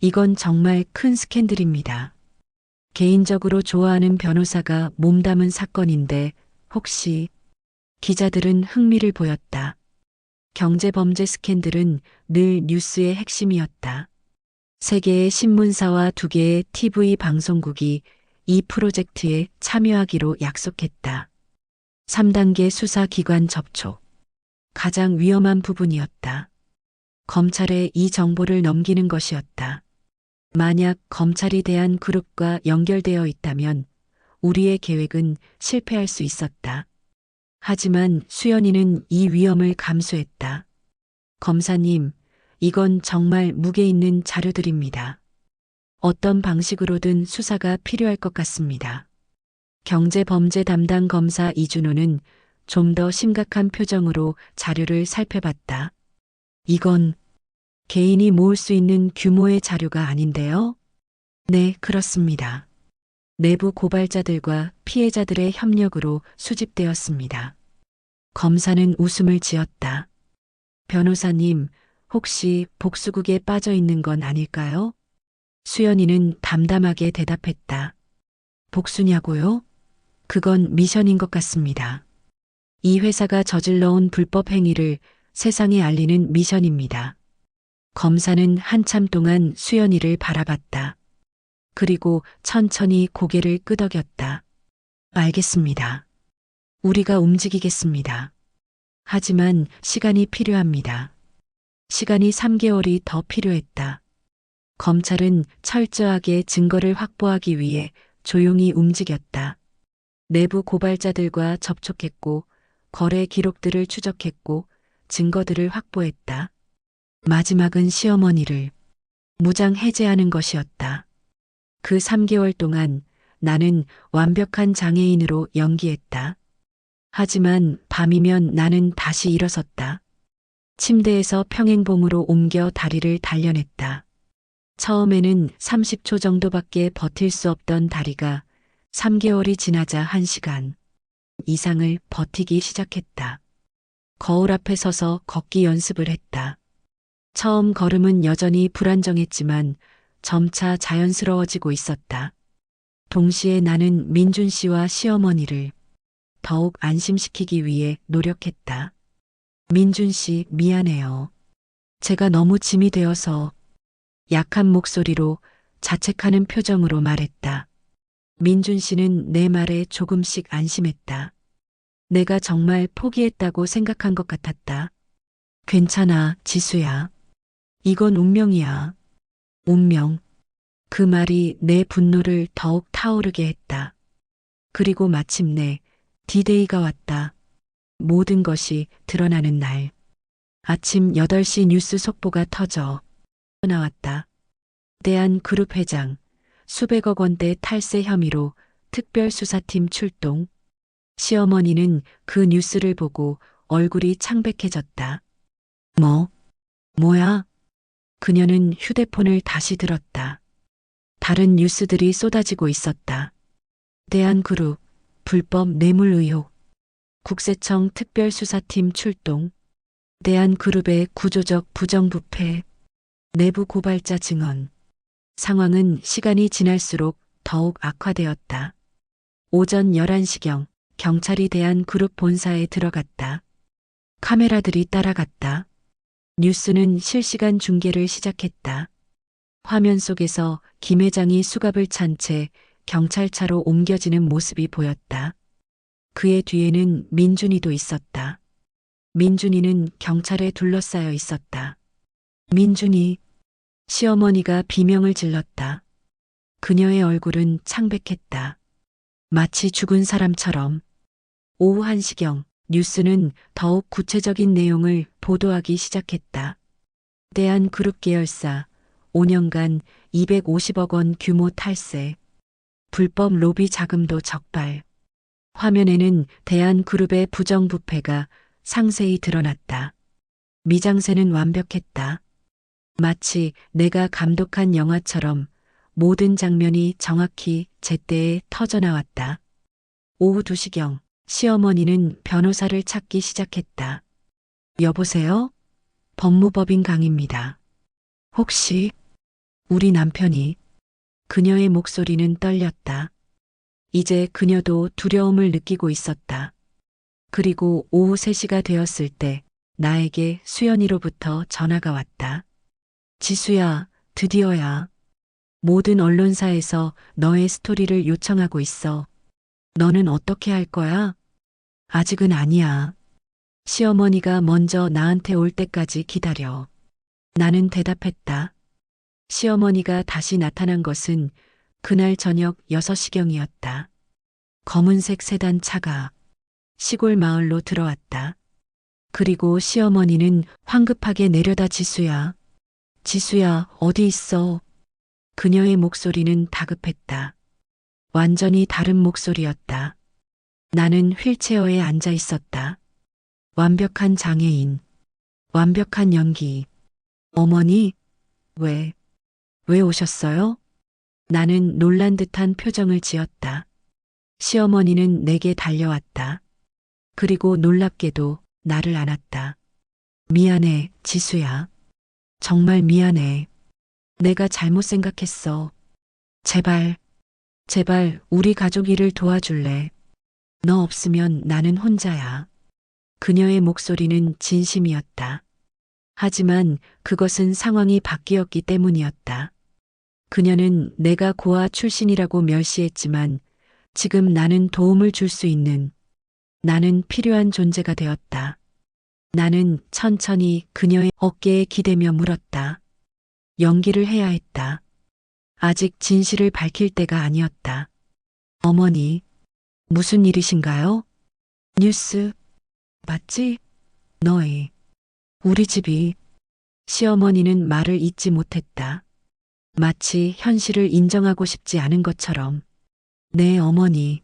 이건 정말 큰 스캔들입니다. 개인적으로 좋아하는 변호사가 몸담은 사건인데 혹시 기자들은 흥미를 보였다. 경제범죄 스캔들은 늘 뉴스의 핵심이었다. 3개의 신문사와 2개의 TV 방송국이 이 프로젝트에 참여하기로 약속했다. 3단계 수사기관 접촉. 가장 위험한 부분이었다. 검찰에 이 정보를 넘기는 것이었다. 만약 검찰이 대한그룹과 연결되어 있다면 우리의 계획은 실패할 수 있었다. 하지만 수연이는 이 위험을 감수했다. 검사님, 이건 정말 무게 있는 자료들입니다. 어떤 방식으로든 수사가 필요할 것 같습니다. 경제범죄 담당 검사 이준호는 좀 더 심각한 표정으로 자료를 살펴봤다. 이건 개인이 모을 수 있는 규모의 자료가 아닌데요? 네, 그렇습니다. 내부 고발자들과 피해자들의 협력으로 수집되었습니다. 검사는 웃음을 지었다. 변호사님, 혹시 복수국에 빠져 있는 건 아닐까요? 수연이는 담담하게 대답했다. 복수냐고요? 그건 미션인 것 같습니다. 이 회사가 저질러온 불법 행위를 세상에 알리는 미션입니다. 검사는 한참 동안 수연이를 바라봤다. 그리고 천천히 고개를 끄덕였다. 알겠습니다. 우리가 움직이겠습니다. 하지만 시간이 필요합니다. 시간이 3개월이 더 필요했다. 검찰은 철저하게 증거를 확보하기 위해 조용히 움직였다. 내부 고발자들과 접촉했고, 거래 기록들을 추적했고, 증거들을 확보했다. 마지막은 시어머니를 무장 해제하는 것이었다. 그 3개월 동안 나는 완벽한 장애인으로 연기했다. 하지만 밤이면 나는 다시 일어섰다. 침대에서 평행봉으로 옮겨 다리를 단련했다. 처음에는 30초 정도밖에 버틸 수 없던 다리가 3개월이 지나자 1시간 이상을 버티기 시작했다. 거울 앞에 서서 걷기 연습을 했다. 처음 걸음은 여전히 불안정했지만 점차 자연스러워지고 있었다. 동시에 나는 민준 씨와 시어머니를 더욱 안심시키기 위해 노력했다. 민준 씨, 미안해요. 제가 너무 짐이 되어서 약한 목소리로 자책하는 표정으로 말했다. 민준 씨는 내 말에 조금씩 안심했다. 내가 정말 포기했다고 생각한 것 같았다. 괜찮아, 지수야. 이건 운명이야. 운명. 그 말이 내 분노를 더욱 타오르게 했다. 그리고 마침내 디데이가 왔다. 모든 것이 드러나는 날. 아침 8시 뉴스 속보가 터져 나왔다. 대한그룹 회장, 수백억 원대 탈세 혐의로 특별수사팀 출동. 시어머니는 그 뉴스를 보고 얼굴이 창백해졌다. 뭐야? 그녀는 휴대폰을 다시 들었다. 다른 뉴스들이 쏟아지고 있었다. 대한그룹, 불법 뇌물 의혹. 국세청 특별수사팀 출동. 대한그룹의 구조적 부정부패. 내부 고발자 증언. 상황은 시간이 지날수록 더욱 악화되었다. 오전 11시경 경찰이 대한그룹 본사에 들어갔다. 카메라들이 따라갔다. 뉴스는 실시간 중계를 시작했다. 화면 속에서 김 회장이 수갑을 찬 채 경찰차로 옮겨지는 모습이 보였다. 그의 뒤에는 민준이도 있었다. 민준이는 경찰에 둘러싸여 있었다. 민준이, 시어머니가 비명을 질렀다. 그녀의 얼굴은 창백했다. 마치 죽은 사람처럼. 오후 1시경 뉴스는 더욱 구체적인 내용을 보도하기 시작했다. 대한그룹 계열사 5년간 250억 원 규모 탈세. 불법 로비 자금도 적발. 화면에는 대한그룹의 부정부패가 상세히 드러났다. 미장센은 완벽했다. 마치 내가 감독한 영화처럼 모든 장면이 정확히 제때에 터져나왔다. 오후 2시경 시어머니는 변호사를 찾기 시작했다. 여보세요? 법무법인 강입니다. 혹시 우리 남편이. 그녀의 목소리는 떨렸다. 이제 그녀도 두려움을 느끼고 있었다. 그리고 오후 3시가 되었을 때 나에게 수연이로부터 전화가 왔다. 지수야, 드디어야. 모든 언론사에서 너의 스토리를 요청하고 있어. 너는 어떻게 할 거야? 아직은 아니야. 시어머니가 먼저 나한테 올 때까지 기다려. 나는 대답했다. 시어머니가 다시 나타난 것은 그날 저녁 6시경이었다. 검은색 세단 차가 시골 마을로 들어왔다. 그리고 시어머니는 황급하게 내려다 지수야. 지수야, 어디 있어? 그녀의 목소리는 다급했다. 완전히 다른 목소리였다. 나는 휠체어에 앉아 있었다. 완벽한 장애인, 완벽한 연기. 어머니, 왜, 왜 오셨어요? 나는 놀란 듯한 표정을 지었다. 시어머니는 내게 달려왔다. 그리고 놀랍게도 나를 안았다. 미안해, 지수야. 정말 미안해. 내가 잘못 생각했어. 제발, 제발 우리 가족 일을 도와줄래? 너 없으면 나는 혼자야. 그녀의 목소리는 진심이었다. 하지만 그것은 상황이 바뀌었기 때문이었다. 그녀는 내가 고아 출신이라고 멸시했지만 지금 나는 도움을 줄 수 있는, 나는 필요한 존재가 되었다. 나는 천천히 그녀의 어깨에 기대며 물었다. 연기를 해야 했다. 아직 진실을 밝힐 때가 아니었다. 어머니, 무슨 일이신가요? 뉴스, 봤지? 너희, 우리 집이. 시어머니는 말을 잇지 못했다. 마치 현실을 인정하고 싶지 않은 것처럼. 네, 어머니.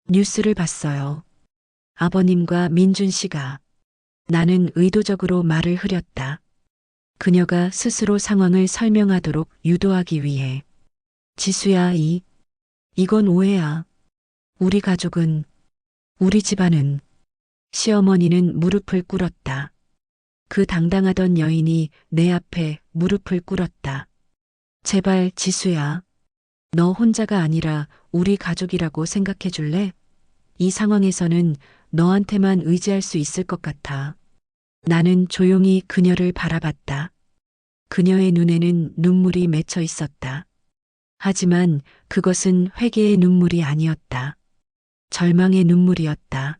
뉴스를 봤어요. 아버님과 민준 씨가. 나는 의도적으로 말을 흐렸다. 그녀가 스스로 상황을 설명하도록 유도하기 위해. 지수야, 이건 오해야. 우리 가족은, 우리 집안은. 시어머니는 무릎을 꿇었다. 그 당당하던 여인이 내 앞에 무릎을 꿇었다. 제발, 지수야. 너 혼자가 아니라 우리 가족이라고 생각해 줄래? 이 상황에서는 너한테만 의지할 수 있을 것 같아. 나는 조용히 그녀를 바라봤다. 그녀의 눈에는 눈물이 맺혀 있었다. 하지만 그것은 회개의 눈물이 아니었다. 절망의 눈물이었다.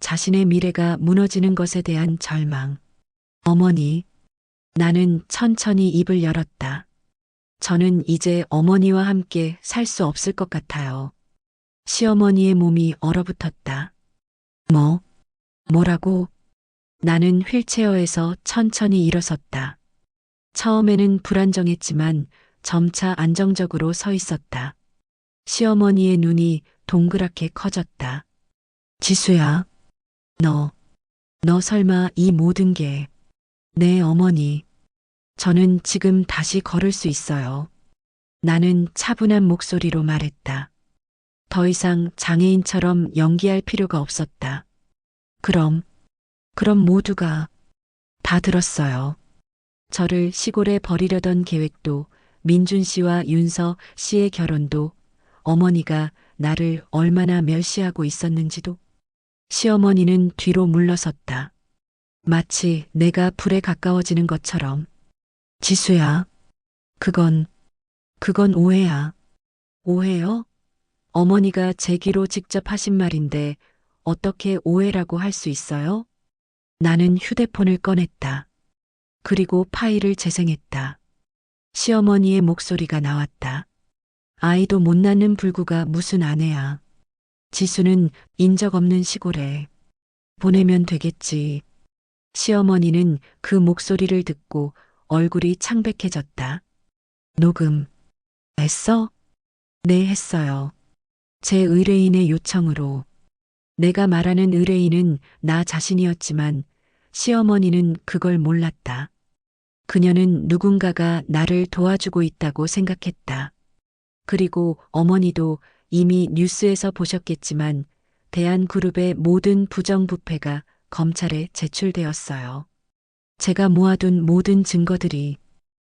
자신의 미래가 무너지는 것에 대한 절망. 어머니, 나는 천천히 입을 열었다. 저는 이제 어머니와 함께 살 수 없을 것 같아요. 시어머니의 몸이 얼어붙었다. 뭐라고? 나는 휠체어에서 천천히 일어섰다. 처음에는 불안정했지만 점차 안정적으로 서 있었다. 시어머니의 눈이 동그랗게 커졌다. 지수야, 너 설마 이 모든 게. 네, 어머니. 저는 지금 다시 걸을 수 있어요. 나는 차분한 목소리로 말했다. 더 이상 장애인처럼 연기할 필요가 없었다. 그럼 모두가 다 들었어요. 저를 시골에 버리려던 계획도, 민준 씨와 윤서 씨의 결혼도, 어머니가 나를 얼마나 멸시하고 있었는지도. 시어머니는 뒤로 물러섰다. 마치 내가 불에 가까워지는 것처럼. 지수야, 그건 오해야. 오해요? 어머니가 제 귀로 직접 하신 말인데 어떻게 오해라고 할 수 있어요? 나는 휴대폰을 꺼냈다. 그리고 파일을 재생했다. 시어머니의 목소리가 나왔다. 아이도 못 낳는 불구가 무슨 아내야. 지수는 인적 없는 시골에 보내면 되겠지. 시어머니는 그 목소리를 듣고 얼굴이 창백해졌다. 녹음, 했어? 네, 했어요. 제 의뢰인의 요청으로. 내가 말하는 의뢰인은 나 자신이었지만 시어머니는 그걸 몰랐다. 그녀는 누군가가 나를 도와주고 있다고 생각했다. 그리고 어머니도 이미 뉴스에서 보셨겠지만 대한그룹의 모든 부정부패가 검찰에 제출되었어요. 제가 모아둔 모든 증거들이.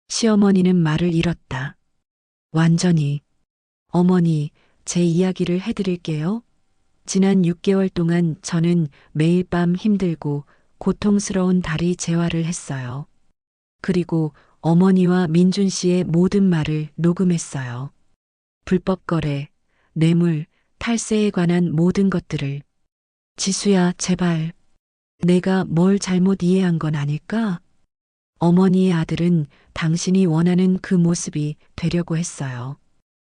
시어머니는 말을 잃었다. 완전히. 어머니, 제 이야기를 해드릴게요. 지난 6개월 동안 저는 매일 밤 힘들고 고통스러운 다리 재활을 했어요. 그리고 어머니와 민준 씨의 모든 말을 녹음했어요. 불법 거래, 뇌물, 탈세에 관한 모든 것들을. 지수야, 제발. 내가 뭘 잘못 이해한 건 아닐까? 어머니의 아들은 당신이 원하는 그 모습이 되려고 했어요.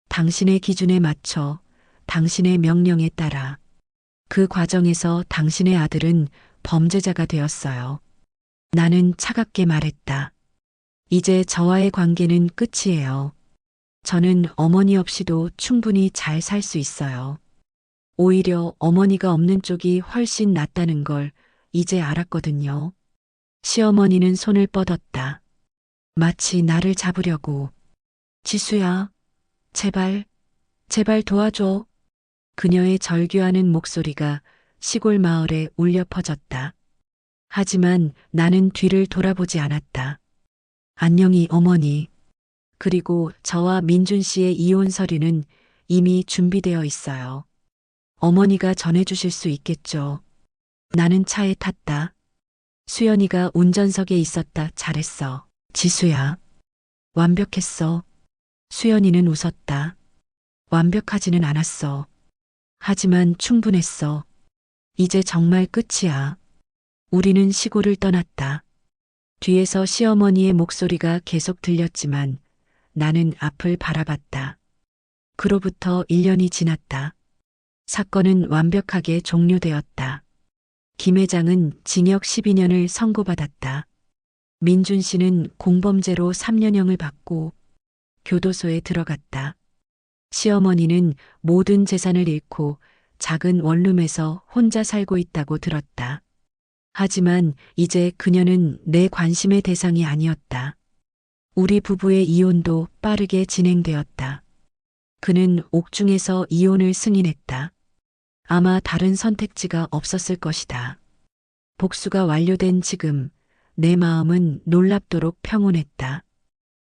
당신의 기준에 맞춰, 당신의 명령에 따라. 그 과정에서 당신의 아들은 범죄자가 되었어요. 나는 차갑게 말했다. 이제 저와의 관계는 끝이에요. 저는 어머니 없이도 충분히 잘 살 수 있어요. 오히려 어머니가 없는 쪽이 훨씬 낫다는 걸 이제 알았거든요. 시어머니는 손을 뻗었다. 마치 나를 잡으려고. 지수야, 제발, 제발 도와줘. 그녀의 절규하는 목소리가 시골 마을에 울려 퍼졌다. 하지만 나는 뒤를 돌아보지 않았다. 안녕히 어머니. 그리고 저와 민준 씨의 이혼 서류는 이미 준비되어 있어요. 어머니가 전해주실 수 있겠죠. 나는 차에 탔다. 수연이가 운전석에 있었다. 잘했어. 지수야. 완벽했어. 수연이는 웃었다. 완벽하지는 않았어. 하지만 충분했어. 이제 정말 끝이야. 우리는 시골을 떠났다. 뒤에서 시어머니의 목소리가 계속 들렸지만 나는 앞을 바라봤다. 그로부터 1년이 지났다. 사건은 완벽하게 종료되었다. 김 회장은 징역 12년을 선고받았다. 민준 씨는 공범죄로 3년형을 받고 교도소에 들어갔다. 시어머니는 모든 재산을 잃고 작은 원룸에서 혼자 살고 있다고 들었다. 하지만 이제 그녀는 내 관심의 대상이 아니었다. 우리 부부의 이혼도 빠르게 진행되었다. 그는 옥중에서 이혼을 승인했다. 아마 다른 선택지가 없었을 것이다. 복수가 완료된 지금 내 마음은 놀랍도록 평온했다.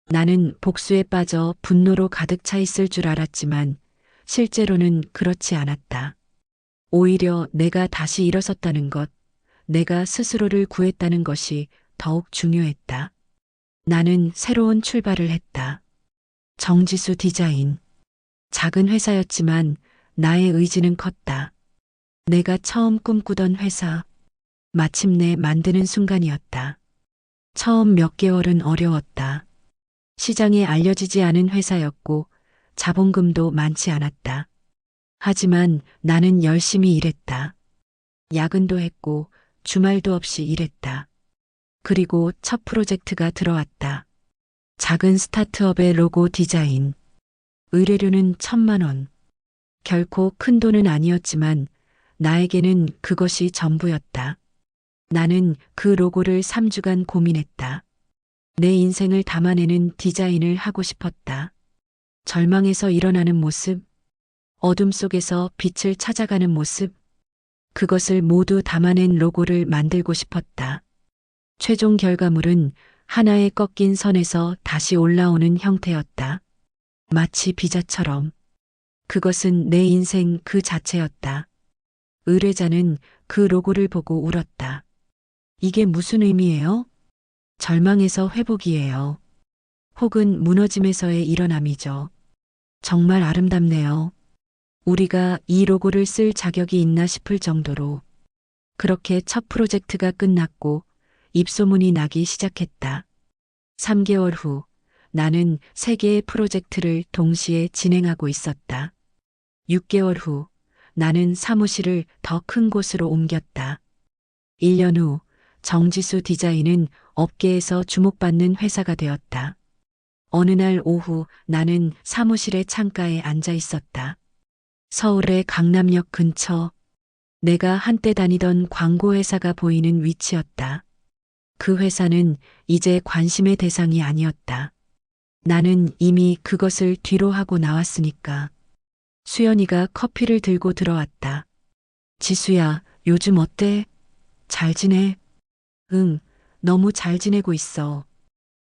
나는 복수에 빠져 분노로 가득 차 있을 줄 알았지만 실제로는 그렇지 않았다. 오히려 내가 다시 일어섰다는 것, 내가 스스로를 구했다는 것이 더욱 중요했다. 나는 새로운 출발을 했다. 정지수 디자인. 작은 회사였지만 나의 의지는 컸다. 내가 처음 꿈꾸던 회사. 마침내 만드는 순간이었다. 처음 몇 개월은 어려웠다. 시장에 알려지지 않은 회사였고 자본금도 많지 않았다. 하지만 나는 열심히 일했다. 야근도 했고 주말도 없이 일했다. 그리고 첫 프로젝트가 들어왔다. 작은 스타트업의 로고 디자인. 의뢰료는 1,000만 원. 결코 큰 돈은 아니었지만 나에게는 그것이 전부였다. 나는 그 로고를 3주간 고민했다. 내 인생을 담아내는 디자인을 하고 싶었다. 절망에서 일어나는 모습, 어둠 속에서 빛을 찾아가는 모습, 그것을 모두 담아낸 로고를 만들고 싶었다. 최종 결과물은 하나의 꺾인 선에서 다시 올라오는 형태였다. 마치 비자처럼. 그것은 내 인생 그 자체였다. 의뢰자는 그 로고를 보고 울었다. 이게 무슨 의미예요? 절망에서 회복이에요. 혹은 무너짐에서의 일어남이죠. 정말 아름답네요. 우리가 이 로고를 쓸 자격이 있나 싶을 정도로. 그렇게 첫 프로젝트가 끝났고 입소문이 나기 시작했다. 3개월 후 나는 3개의 프로젝트를 동시에 진행하고 있었다. 6개월 후 나는 사무실을 더 큰 곳으로 옮겼다. 1년 후 정지수 디자인은 업계에서 주목받는 회사가 되었다. 어느 날 오후 나는 사무실의 창가에 앉아 있었다. 서울의 강남역 근처, 내가 한때 다니던 광고회사가 보이는 위치였다. 그 회사는 이제 관심의 대상이 아니었다. 나는 이미 그것을 뒤로 하고 나왔으니까. 수연이가 커피를 들고 들어왔다. 지수야, 요즘 어때? 잘 지내? 응, 너무 잘 지내고 있어.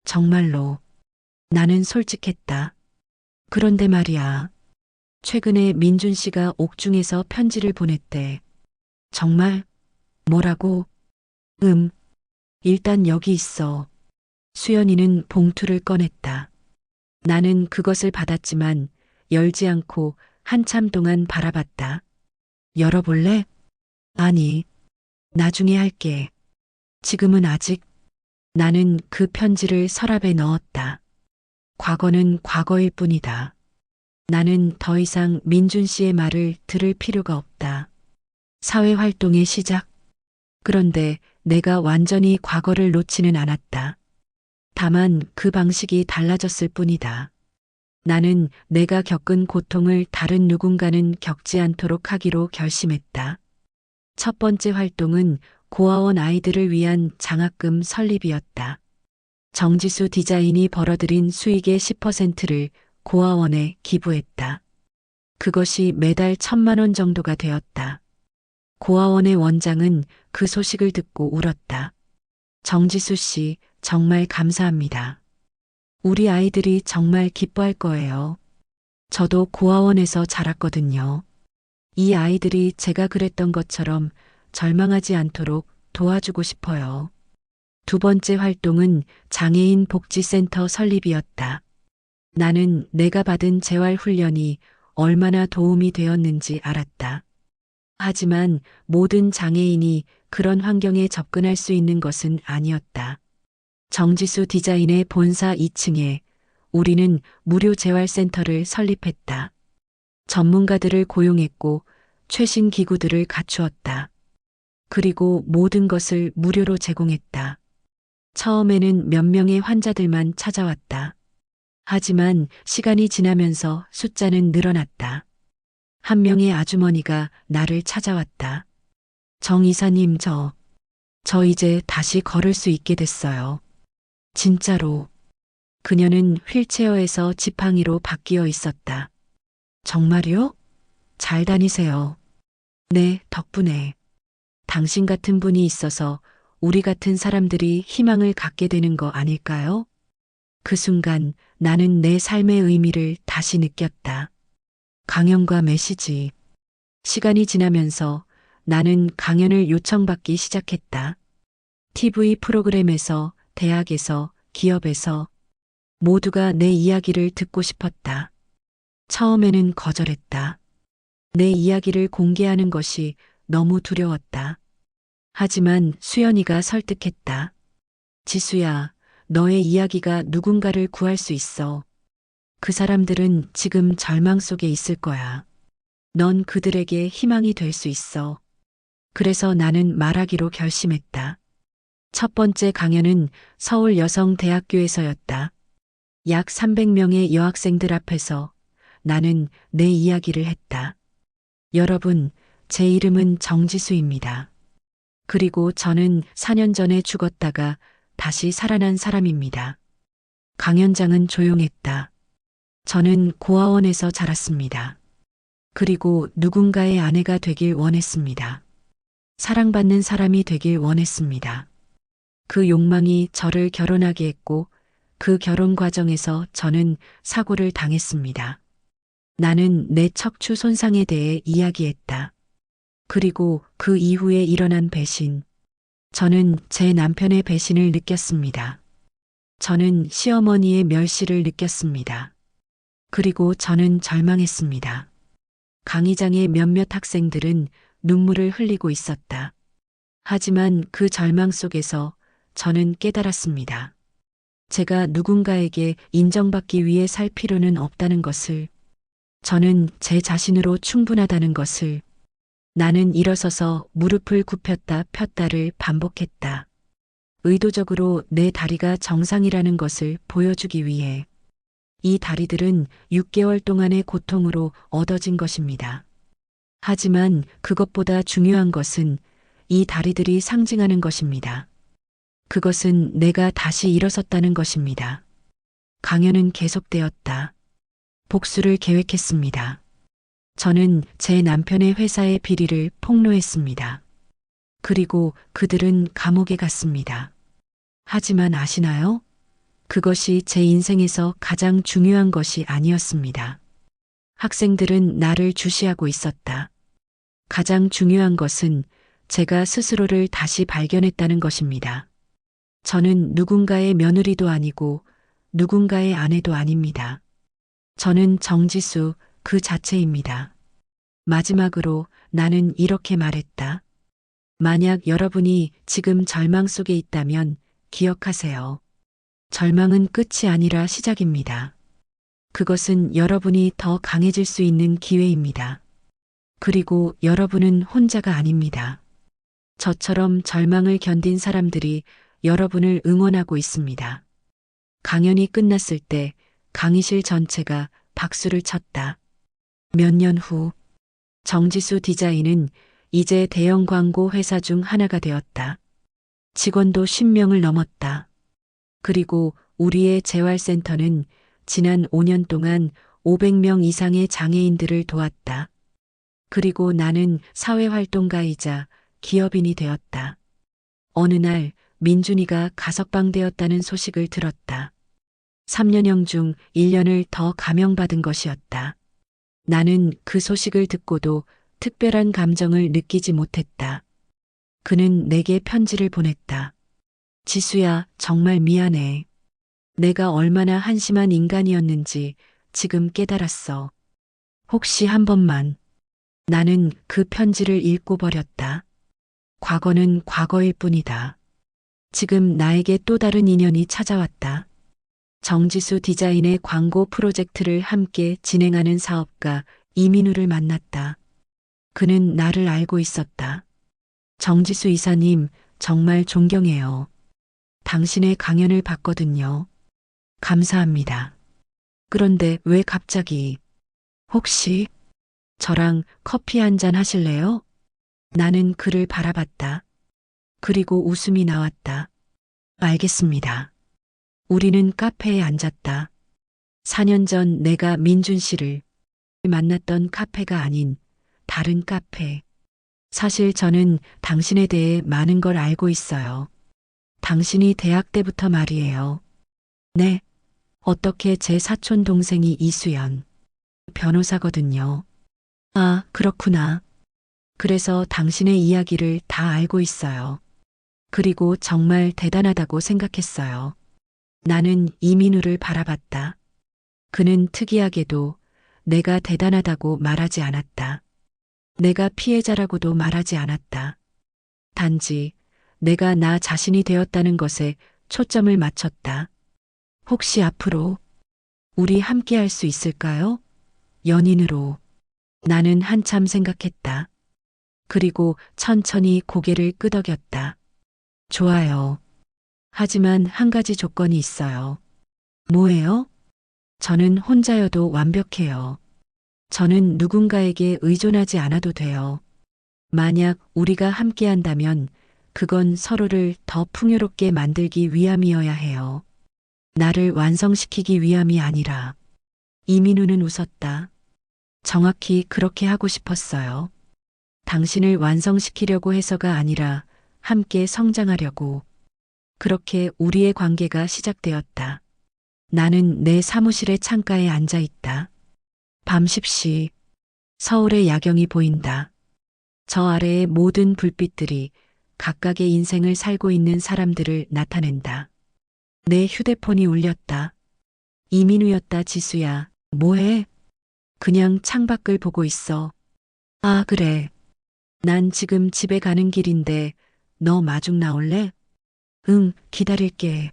정말로. 나는 솔직했다. 그런데 말이야. 최근에 민준 씨가 옥중에서 편지를 보냈대. 정말? 뭐라고? 일단 여기 있어. 수연이는 봉투를 꺼냈다. 나는 그것을 받았지만 열지 않고 한참 동안 바라봤다. 열어볼래? 아니, 나중에 할게. 지금은 아직. 나는 그 편지를 서랍에 넣었다. 과거는 과거일 뿐이다. 나는 더 이상 민준 씨의 말을 들을 필요가 없다. 사회활동의 시작. 그런데 내가 완전히 과거를 놓지는 않았다. 다만 그 방식이 달라졌을 뿐이다. 나는 내가 겪은 고통을 다른 누군가는 겪지 않도록 하기로 결심했다. 첫 번째 활동은 고아원 아이들을 위한 장학금 설립이었다. 정지수 디자인이 벌어들인 수익의 10%를 고아원에 기부했다. 그것이 매달 1,000만 원 정도가 되었다. 고아원의 원장은 그 소식을 듣고 울었다. 정지수 씨, 정말 감사합니다. 우리 아이들이 정말 기뻐할 거예요. 저도 고아원에서 자랐거든요. 이 아이들이 제가 그랬던 것처럼 절망하지 않도록 도와주고 싶어요. 두 번째 활동은 장애인 복지센터 설립이었다. 나는 내가 받은 재활 훈련이 얼마나 도움이 되었는지 알았다. 하지만 모든 장애인이 그런 환경에 접근할 수 있는 것은 아니었다. 정지수 디자인의 본사 2층에 우리는 무료 재활센터를 설립했다. 전문가들을 고용했고 최신 기구들을 갖추었다. 그리고 모든 것을 무료로 제공했다. 처음에는 몇 명의 환자들만 찾아왔다. 하지만 시간이 지나면서 숫자는 늘어났다. 한 명의 아주머니가 나를 찾아왔다. 정 이사님, 저 이제 다시 걸을 수 있게 됐어요. 진짜로. 그녀는 휠체어에서 지팡이로 바뀌어 있었다. 정말요? 잘 다니세요. 네, 덕분에. 당신 같은 분이 있어서 우리 같은 사람들이 희망을 갖게 되는 거 아닐까요? 그 순간 나는 내 삶의 의미를 다시 느꼈다. 강연과 메시지. 시간이 지나면서 나는 강연을 요청받기 시작했다. TV 프로그램에서, 대학에서, 기업에서 모두가 내 이야기를 듣고 싶었다. 처음에는 거절했다. 내 이야기를 공개하는 것이 너무 두려웠다. 하지만 수연이가 설득했다. 지수야, 너의 이야기가 누군가를 구할 수 있어. 그 사람들은 지금 절망 속에 있을 거야. 넌 그들에게 희망이 될 수 있어. 그래서 나는 말하기로 결심했다. 첫 번째 강연은 서울 여성대학교에서였다. 약 300명의 여학생들 앞에서 나는 내 이야기를 했다. 여러분, 제 이름은 정지수입니다. 그리고 저는 4년 전에 죽었다가 다시 살아난 사람입니다. 강연장은 조용했다. 저는 고아원에서 자랐습니다. 그리고 누군가의 아내가 되길 원했습니다. 사랑받는 사람이 되길 원했습니다. 그 욕망이 저를 결혼하게 했고 그 결혼 과정에서 저는 사고를 당했습니다. 나는 내 척추 손상에 대해 이야기했다. 그리고 그 이후에 일어난 배신. 저는 제 남편의 배신을 느꼈습니다. 저는 시어머니의 멸시를 느꼈습니다. 그리고 저는 절망했습니다. 강의장의 몇몇 학생들은 눈물을 흘리고 있었다. 하지만 그 절망 속에서 저는 깨달았습니다. 제가 누군가에게 인정받기 위해 살 필요는 없다는 것을, 저는 제 자신으로 충분하다는 것을, 나는 일어서서 무릎을 굽혔다 폈다를 반복했다. 의도적으로 내 다리가 정상이라는 것을 보여주기 위해. 이 다리들은 6개월 동안의 고통으로 얻어진 것입니다. 하지만 그것보다 중요한 것은 이 다리들이 상징하는 것입니다. 그것은 내가 다시 일어섰다는 것입니다. 강연은 계속되었다. 복수를 계획했습니다. 저는 제 남편의 회사의 비리를 폭로했습니다. 그리고 그들은 감옥에 갔습니다. 하지만 아시나요? 그것이 제 인생에서 가장 중요한 것이 아니었습니다. 학생들은 나를 주시하고 있었다. 가장 중요한 것은 제가 스스로를 다시 발견했다는 것입니다. 저는 누군가의 며느리도 아니고 누군가의 아내도 아닙니다. 저는 정지수 그 자체입니다. 마지막으로 나는 이렇게 말했다. 만약 여러분이 지금 절망 속에 있다면 기억하세요. 절망은 끝이 아니라 시작입니다. 그것은 여러분이 더 강해질 수 있는 기회입니다. 그리고 여러분은 혼자가 아닙니다. 저처럼 절망을 견딘 사람들이 여러분을 응원하고 있습니다. 강연이 끝났을 때 강의실 전체가 박수를 쳤다. 몇 년 후, 정지수 디자인은 이제 대형 광고 회사 중 하나가 되었다. 직원도 10명을 넘었다. 그리고 우리의 재활센터는 지난 5년 동안 500명 이상의 장애인들을 도왔다. 그리고 나는 사회활동가이자 기업인이 되었다. 어느 날 민준이가 가석방되었다는 소식을 들었다. 3년형 중 1년을 더 감형받은 것이었다. 나는 그 소식을 듣고도 특별한 감정을 느끼지 못했다. 그는 내게 편지를 보냈다. 지수야, 정말 미안해. 내가 얼마나 한심한 인간이었는지 지금 깨달았어. 혹시 한 번만. 나는 그 편지를 읽고 버렸다. 과거는 과거일 뿐이다. 지금 나에게 또 다른 인연이 찾아왔다. 정지수 디자인의 광고 프로젝트를 함께 진행하는 사업가 이민우를 만났다. 그는 나를 알고 있었다. 정지수 이사님, 정말 존경해요. 당신의 강연을 봤거든요. 감사합니다. 그런데 왜 갑자기? 혹시 저랑 커피 한 잔 하실래요? 나는 그를 바라봤다. 그리고 웃음이 나왔다. 알겠습니다. 우리는 카페에 앉았다. 4년 전 내가 민준 씨를 만났던 카페가 아닌 다른 카페. 사실 저는 당신에 대해 많은 걸 알고 있어요. 당신이 대학 때부터 말이에요. 네. 어떻게 제 사촌 동생이 이수연 변호사거든요. 아, 그렇구나. 그래서 당신의 이야기를 다 알고 있어요. 그리고 정말 대단하다고 생각했어요. 나는 이민우를 바라봤다. 그는 특이하게도 내가 대단하다고 말하지 않았다. 내가 피해자라고도 말하지 않았다. 단지 내가 나 자신이 되었다는 것에 초점을 맞췄다. 혹시 앞으로 우리 함께 할 수 있을까요? 연인으로. 나는 한참 생각했다. 그리고 천천히 고개를 끄덕였다. 좋아요. 하지만 한 가지 조건이 있어요. 뭐예요? 저는 혼자여도 완벽해요. 저는 누군가에게 의존하지 않아도 돼요. 만약 우리가 함께 한다면 그건 서로를 더 풍요롭게 만들기 위함이어야 해요. 나를 완성시키기 위함이 아니라. 이민우는 웃었다. 정확히 그렇게 하고 싶었어요. 당신을 완성시키려고 해서가 아니라 함께 성장하려고. 그렇게 우리의 관계가 시작되었다. 나는 내 사무실의 창가에 앉아 있다. 밤 10시. 서울의 야경이 보인다. 저 아래의 모든 불빛들이 각각의 인생을 살고 있는 사람들을 나타낸다. 내 휴대폰이 울렸다. 이민우였다. 지수야, 뭐해? 그냥 창밖을 보고 있어. 아, 그래. 난 지금 집에 가는 길인데 너 마중 나올래? 응, 기다릴게.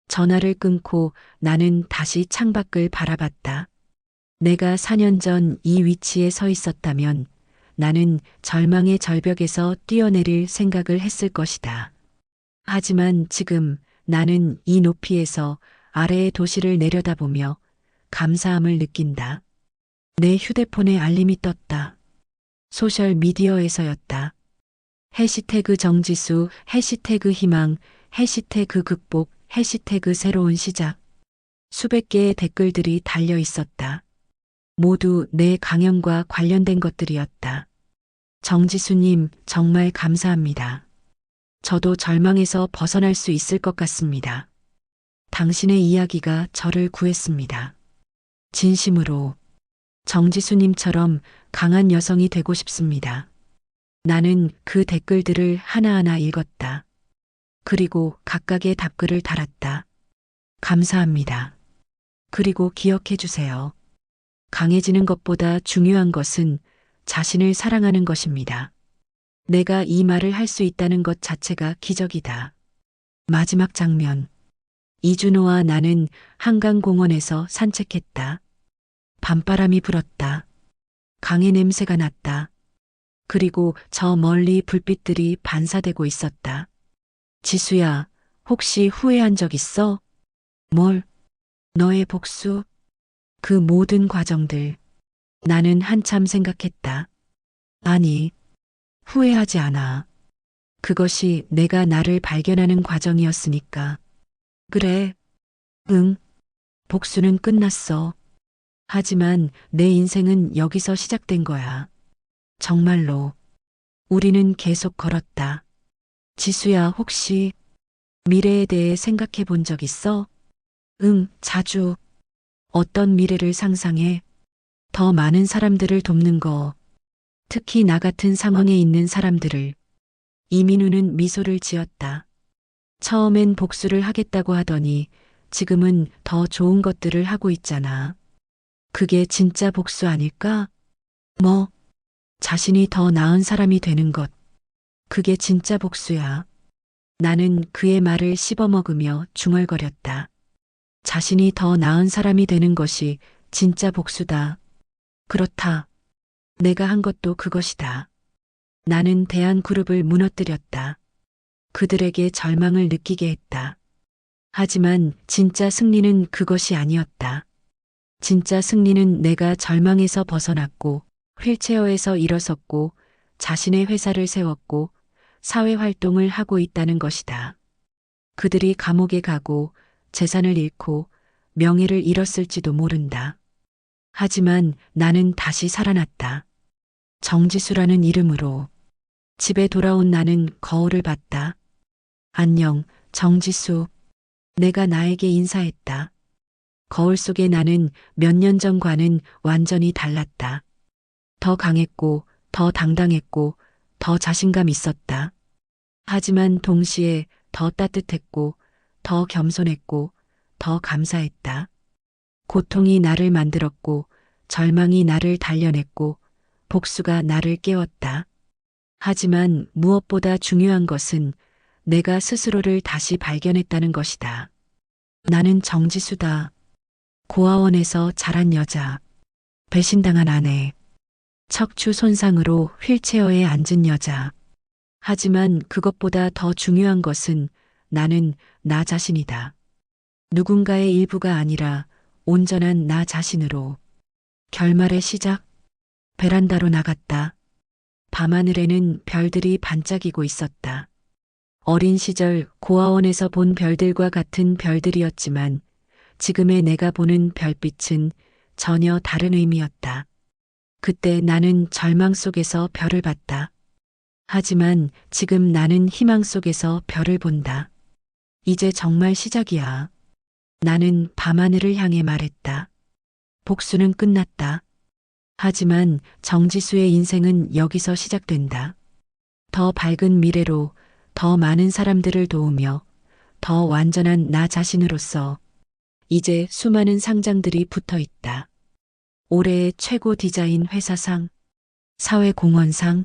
전화를 끊고 나는 다시 창밖을 바라봤다. 내가 4년 전 이 위치에 서 있었다면 나는 절망의 절벽에서 뛰어내릴 생각을 했을 것이다. 하지만 지금 나는 이 높이에서 아래의 도시를 내려다보며 감사함을 느낀다. 내 휴대폰에 알림이 떴다. 소셜 미디어에서였다. 해시태그 정지수, 해시태그 희망, 해시태그 극복, 해시태그 새로운 시작. 수백 개의 댓글들이 달려 있었다. 모두 내 강연과 관련된 것들이었다. 정지수님, 정말 감사합니다. 저도 절망에서 벗어날 수 있을 것 같습니다. 당신의 이야기가 저를 구했습니다. 진심으로. 정지수님처럼 강한 여성이 되고 싶습니다. 나는 그 댓글들을 하나하나 읽었다. 그리고 각각의 답글을 달았다. 감사합니다. 그리고 기억해 주세요. 강해지는 것보다 중요한 것은 자신을 사랑하는 것입니다. 내가 이 말을 할 수 있다는 것 자체가 기적이다. 마지막 장면. 이준호와 나는 한강공원에서 산책했다. 밤바람이 불었다. 강의 냄새가 났다. 그리고 저 멀리 불빛들이 반사되고 있었다. 지수야, 혹시 후회한 적 있어? 뭘? 너의 복수, 그 모든 과정들. 나는 한참 생각했다. 아니, 후회하지 않아. 그것이 내가 나를 발견하는 과정이었으니까. 그래, 응, 복수는 끝났어. 하지만 내 인생은 여기서 시작된 거야. 정말로. 우리는 계속 걸었다. 지수야, 혹시 미래에 대해 생각해 본 적 있어? 응, 자주. 어떤 미래를 상상해? 더 많은 사람들을 돕는 거. 특히 나 같은 상황에 있는 사람들을. 이민우는 미소를 지었다. 처음엔 복수를 하겠다고 하더니 지금은 더 좋은 것들을 하고 있잖아. 그게 진짜 복수 아닐까? 뭐, 자신이 더 나은 사람이 되는 것. 그게 진짜 복수야. 나는 그의 말을 씹어먹으며 중얼거렸다. 자신이 더 나은 사람이 되는 것이 진짜 복수다. 그렇다. 내가 한 것도 그것이다. 나는 대한그룹을 무너뜨렸다. 그들에게 절망을 느끼게 했다. 하지만 진짜 승리는 그것이 아니었다. 진짜 승리는 내가 절망에서 벗어났고 휠체어에서 일어섰고 자신의 회사를 세웠고 사회 활동을 하고 있다는 것이다. 그들이 감옥에 가고 재산을 잃고 명예를 잃었을지도 모른다. 하지만 나는 다시 살아났다. 정지수라는 이름으로. 집에 돌아온 나는 거울을 봤다. 안녕, 정지수. 내가 나에게 인사했다. 거울 속의 나는 몇 년 전과는 완전히 달랐다. 더 강했고, 더 당당했고, 더 자신감 있었다. 하지만 동시에 더 따뜻했고, 더 겸손했고, 더 감사했다. 고통이 나를 만들었고, 절망이 나를 단련했고, 복수가 나를 깨웠다. 하지만 무엇보다 중요한 것은 내가 스스로를 다시 발견했다는 것이다. 나는 정지수다. 고아원에서 자란 여자, 배신당한 아내, 척추 손상으로 휠체어에 앉은 여자. 하지만 그것보다 더 중요한 것은 나는 나 자신이다. 누군가의 일부가 아니라 온전한 나 자신으로. 결말의 시작. 베란다로 나갔다. 밤하늘에는 별들이 반짝이고 있었다. 어린 시절 고아원에서 본 별들과 같은 별들이었지만 지금의 내가 보는 별빛은 전혀 다른 의미였다. 그때 나는 절망 속에서 별을 봤다. 하지만 지금 나는 희망 속에서 별을 본다. 이제 정말 시작이야. 나는 밤하늘을 향해 말했다. 복수는 끝났다. 하지만 정지수의 인생은 여기서 시작된다. 더 밝은 미래로 더 많은 사람들을 도우며 더 완전한 나 자신으로서 이제 수많은 상장들이 붙어 있다. 올해의 최고 디자인 회사상, 사회공헌상,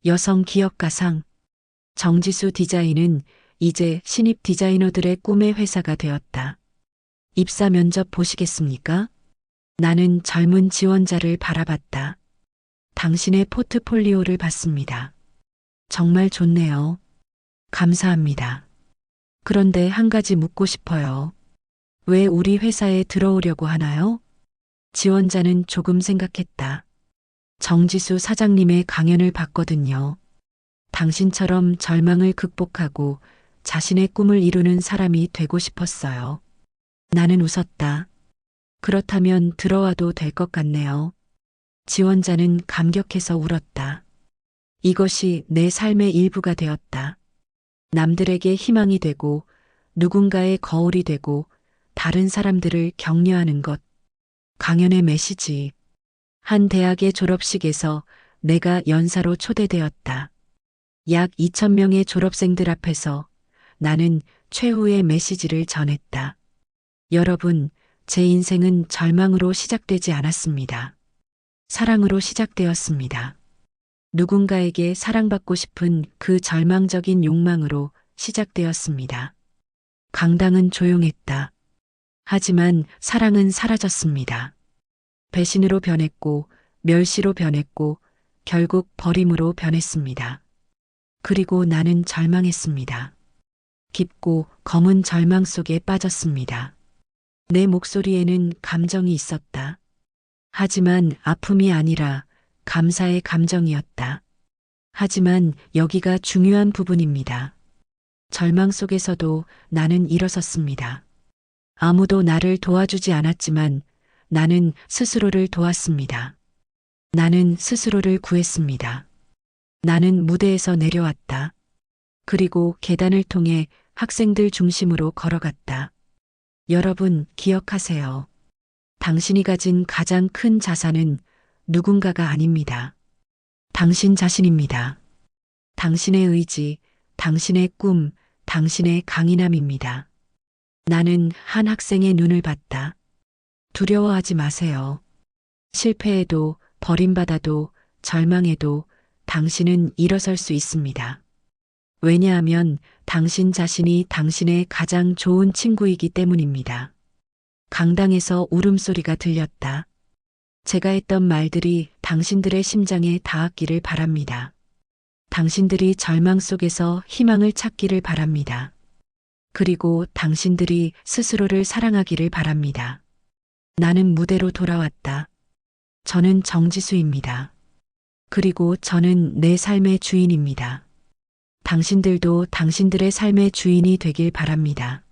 여성 기업가상, 정지수 디자인은 이제 신입 디자이너들의 꿈의 회사가 되었다. 입사 면접 보시겠습니까? 나는 젊은 지원자를 바라봤다. 당신의 포트폴리오를 봤습니다. 정말 좋네요. 감사합니다. 그런데 한 가지 묻고 싶어요. 왜 우리 회사에 들어오려고 하나요? 지원자는 조금 생각했다. 정지수 사장님의 강연을 봤거든요. 당신처럼 절망을 극복하고 자신의 꿈을 이루는 사람이 되고 싶었어요. 나는 웃었다. 그렇다면 들어와도 될 것 같네요. 지원자는 감격해서 울었다. 이것이 내 삶의 일부가 되었다. 남들에게 희망이 되고 누군가의 거울이 되고 다른 사람들을 격려하는 것. 강연의 메시지. 한 대학의 졸업식에서 내가 연사로 초대되었다. 약 2,000명의 졸업생들 앞에서 나는 최후의 메시지를 전했다. 여러분, 제 인생은 절망으로 시작되지 않았습니다. 사랑으로 시작되었습니다. 누군가에게 사랑받고 싶은 그 절망적인 욕망으로 시작되었습니다. 강당은 조용했다. 하지만 사랑은 사라졌습니다. 배신으로 변했고, 멸시로 변했고, 결국 버림으로 변했습니다. 그리고 나는 절망했습니다. 깊고 검은 절망 속에 빠졌습니다. 내 목소리에는 감정이 있었다. 하지만 아픔이 아니라 감사의 감정이었다. 하지만 여기가 중요한 부분입니다. 절망 속에서도 나는 일어섰습니다. 아무도 나를 도와주지 않았지만 나는 스스로를 도왔습니다. 나는 스스로를 구했습니다. 나는 무대에서 내려왔다. 그리고 계단을 통해 학생들 중심으로 걸어갔다. 여러분, 기억하세요. 당신이 가진 가장 큰 자산은 누군가가 아닙니다. 당신 자신입니다. 당신의 의지, 당신의 꿈, 당신의 강인함입니다. 나는 한 학생의 눈을 봤다. 두려워하지 마세요. 실패해도, 버림받아도, 절망해도 당신은 일어설 수 있습니다. 왜냐하면 당신 자신이 당신의 가장 좋은 친구이기 때문입니다. 강당에서 울음소리가 들렸다. 제가 했던 말들이 당신들의 심장에 닿았기를 바랍니다. 당신들이 절망 속에서 희망을 찾기를 바랍니다. 그리고 당신들이 스스로를 사랑하기를 바랍니다. 나는 무대로 돌아왔다. 저는 정지수입니다. 그리고 저는 내 삶의 주인입니다. 당신들도 당신들의 삶의 주인이 되길 바랍니다.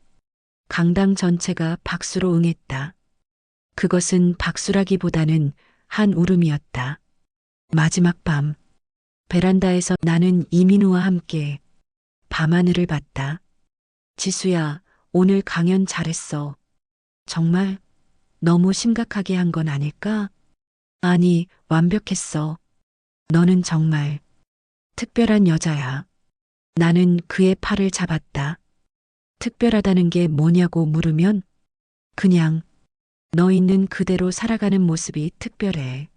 강당 전체가 박수로 응했다. 그것은 박수라기보다는 한 울음이었다. 마지막 밤, 베란다에서 나는 이민우와 함께 밤하늘을 봤다. 지수야, 오늘 강연 잘했어. 정말 너무 심각하게 한 건 아닐까? 아니, 완벽했어. 너는 정말 특별한 여자야. 나는 그의 팔을 잡았다. 특별하다는 게 뭐냐고 물으면 그냥 너 있는 그대로 살아가는 모습이 특별해.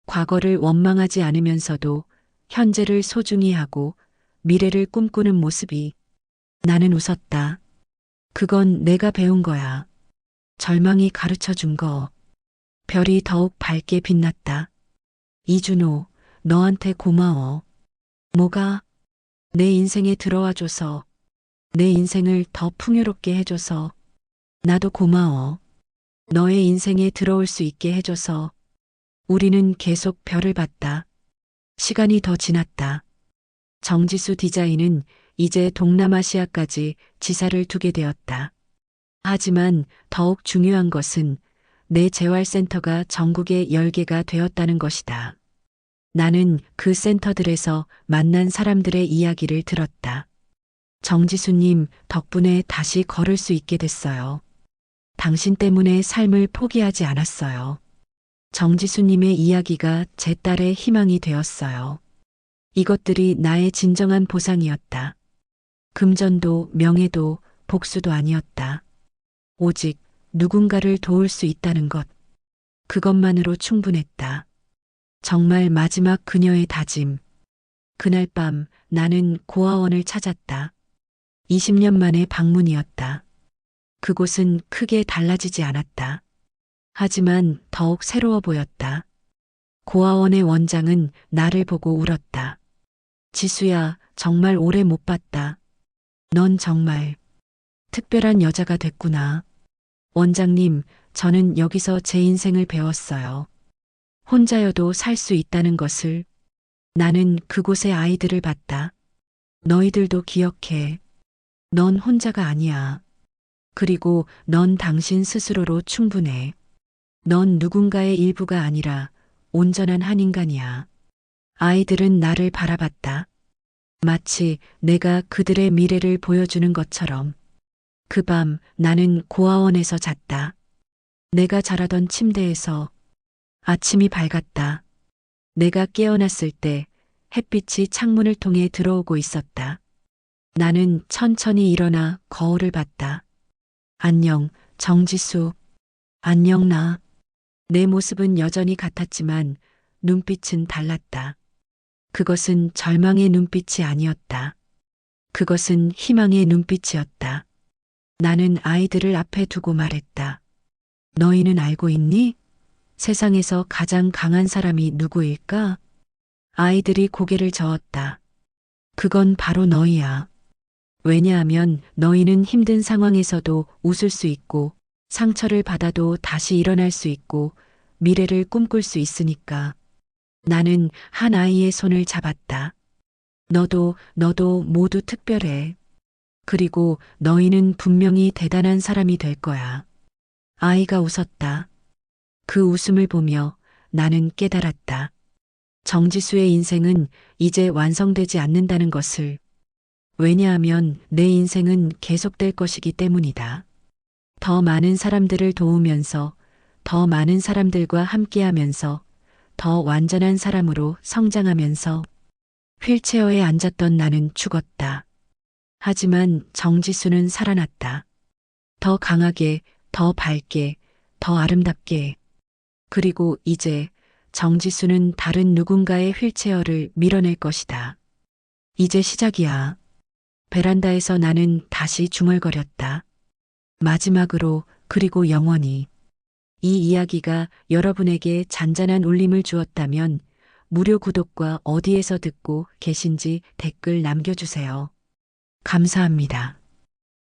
과거를 원망하지 않으면서도 현재를 소중히 하고 미래를 꿈꾸는 모습이. 나는 웃었다. 그건 내가 배운 거야. 절망이 가르쳐 준 거. 별이 더욱 밝게 빛났다. 이준호, 너한테 고마워. 뭐가? 내 인생에 들어와줘서, 내 인생을 더 풍요롭게 해줘서. 나도 고마워. 너의 인생에 들어올 수 있게 해줘서. 우리는 계속 별을 봤다. 시간이 더 지났다. 정지수 디자인은 이제 동남아시아까지 지사를 두게 되었다. 하지만 더욱 중요한 것은 내 재활센터가 전국에 10개가 되었다는 것이다. 나는 그 센터들에서 만난 사람들의 이야기를 들었다. 정지수님 덕분에 다시 걸을 수 있게 됐어요. 당신 때문에 삶을 포기하지 않았어요. 정지수님의 이야기가 제 딸의 희망이 되었어요. 이것들이 나의 진정한 보상이었다. 금전도 명예도 복수도 아니었다. 오직 누군가를 도울 수 있다는 것. 그것만으로 충분했다. 정말 마지막 그녀의 다짐. 그날 밤 나는 고아원을 찾았다. 20년 만의 방문이었다. 그곳은 크게 달라지지 않았다. 하지만 더욱 새로워 보였다. 고아원의 원장은 나를 보고 울었다. 지수야, 정말 오래 못 봤다. 넌 정말 특별한 여자가 됐구나. 원장님, 저는 여기서 제 인생을 배웠어요. 혼자여도 살 수 있다는 것을. 나는 그곳의 아이들을 봤다. 너희들도 기억해. 넌 혼자가 아니야. 그리고 넌 당신 스스로로 충분해. 넌 누군가의 일부가 아니라 온전한 한 인간이야. 아이들은 나를 바라봤다. 마치 내가 그들의 미래를 보여주는 것처럼. 그 밤 나는 고아원에서 잤다. 내가 자라던 침대에서. 아침이 밝았다. 내가 깨어났을 때 햇빛이 창문을 통해 들어오고 있었다. 나는 천천히 일어나 거울을 봤다. 안녕, 정지수. 안녕, 나. 내 모습은 여전히 같았지만 눈빛은 달랐다. 그것은 절망의 눈빛이 아니었다. 그것은 희망의 눈빛이었다. 나는 아이들을 앞에 두고 말했다. 너희는 알고 있니? 세상에서 가장 강한 사람이 누구일까? 아이들이 고개를 저었다. 그건 바로 너희야. 왜냐하면 너희는 힘든 상황에서도 웃을 수 있고 상처를 받아도 다시 일어날 수 있고 미래를 꿈꿀 수 있으니까. 나는 한 아이의 손을 잡았다. 너도 모두 특별해. 그리고 너희는 분명히 대단한 사람이 될 거야. 아이가 웃었다. 그 웃음을 보며 나는 깨달았다. 정지수의 인생은 이제 완성되지 않는다는 것을. 왜냐하면 내 인생은 계속될 것이기 때문이다. 더 많은 사람들을 도우면서, 더 많은 사람들과 함께하면서, 더 완전한 사람으로 성장하면서. 휠체어에 앉았던 나는 죽었다. 하지만 정지수는 살아났다. 더 강하게, 더 밝게, 더 아름답게. 그리고 이제 정지수는 다른 누군가의 휠체어를 밀어낼 것이다. 이제 시작이야. 베란다에서 나는 다시 중얼거렸다. 마지막으로, 그리고 영원히. 이 이야기가 여러분에게 잔잔한 울림을 주었다면 무료 구독과 어디에서 듣고 계신지 댓글 남겨주세요. 감사합니다.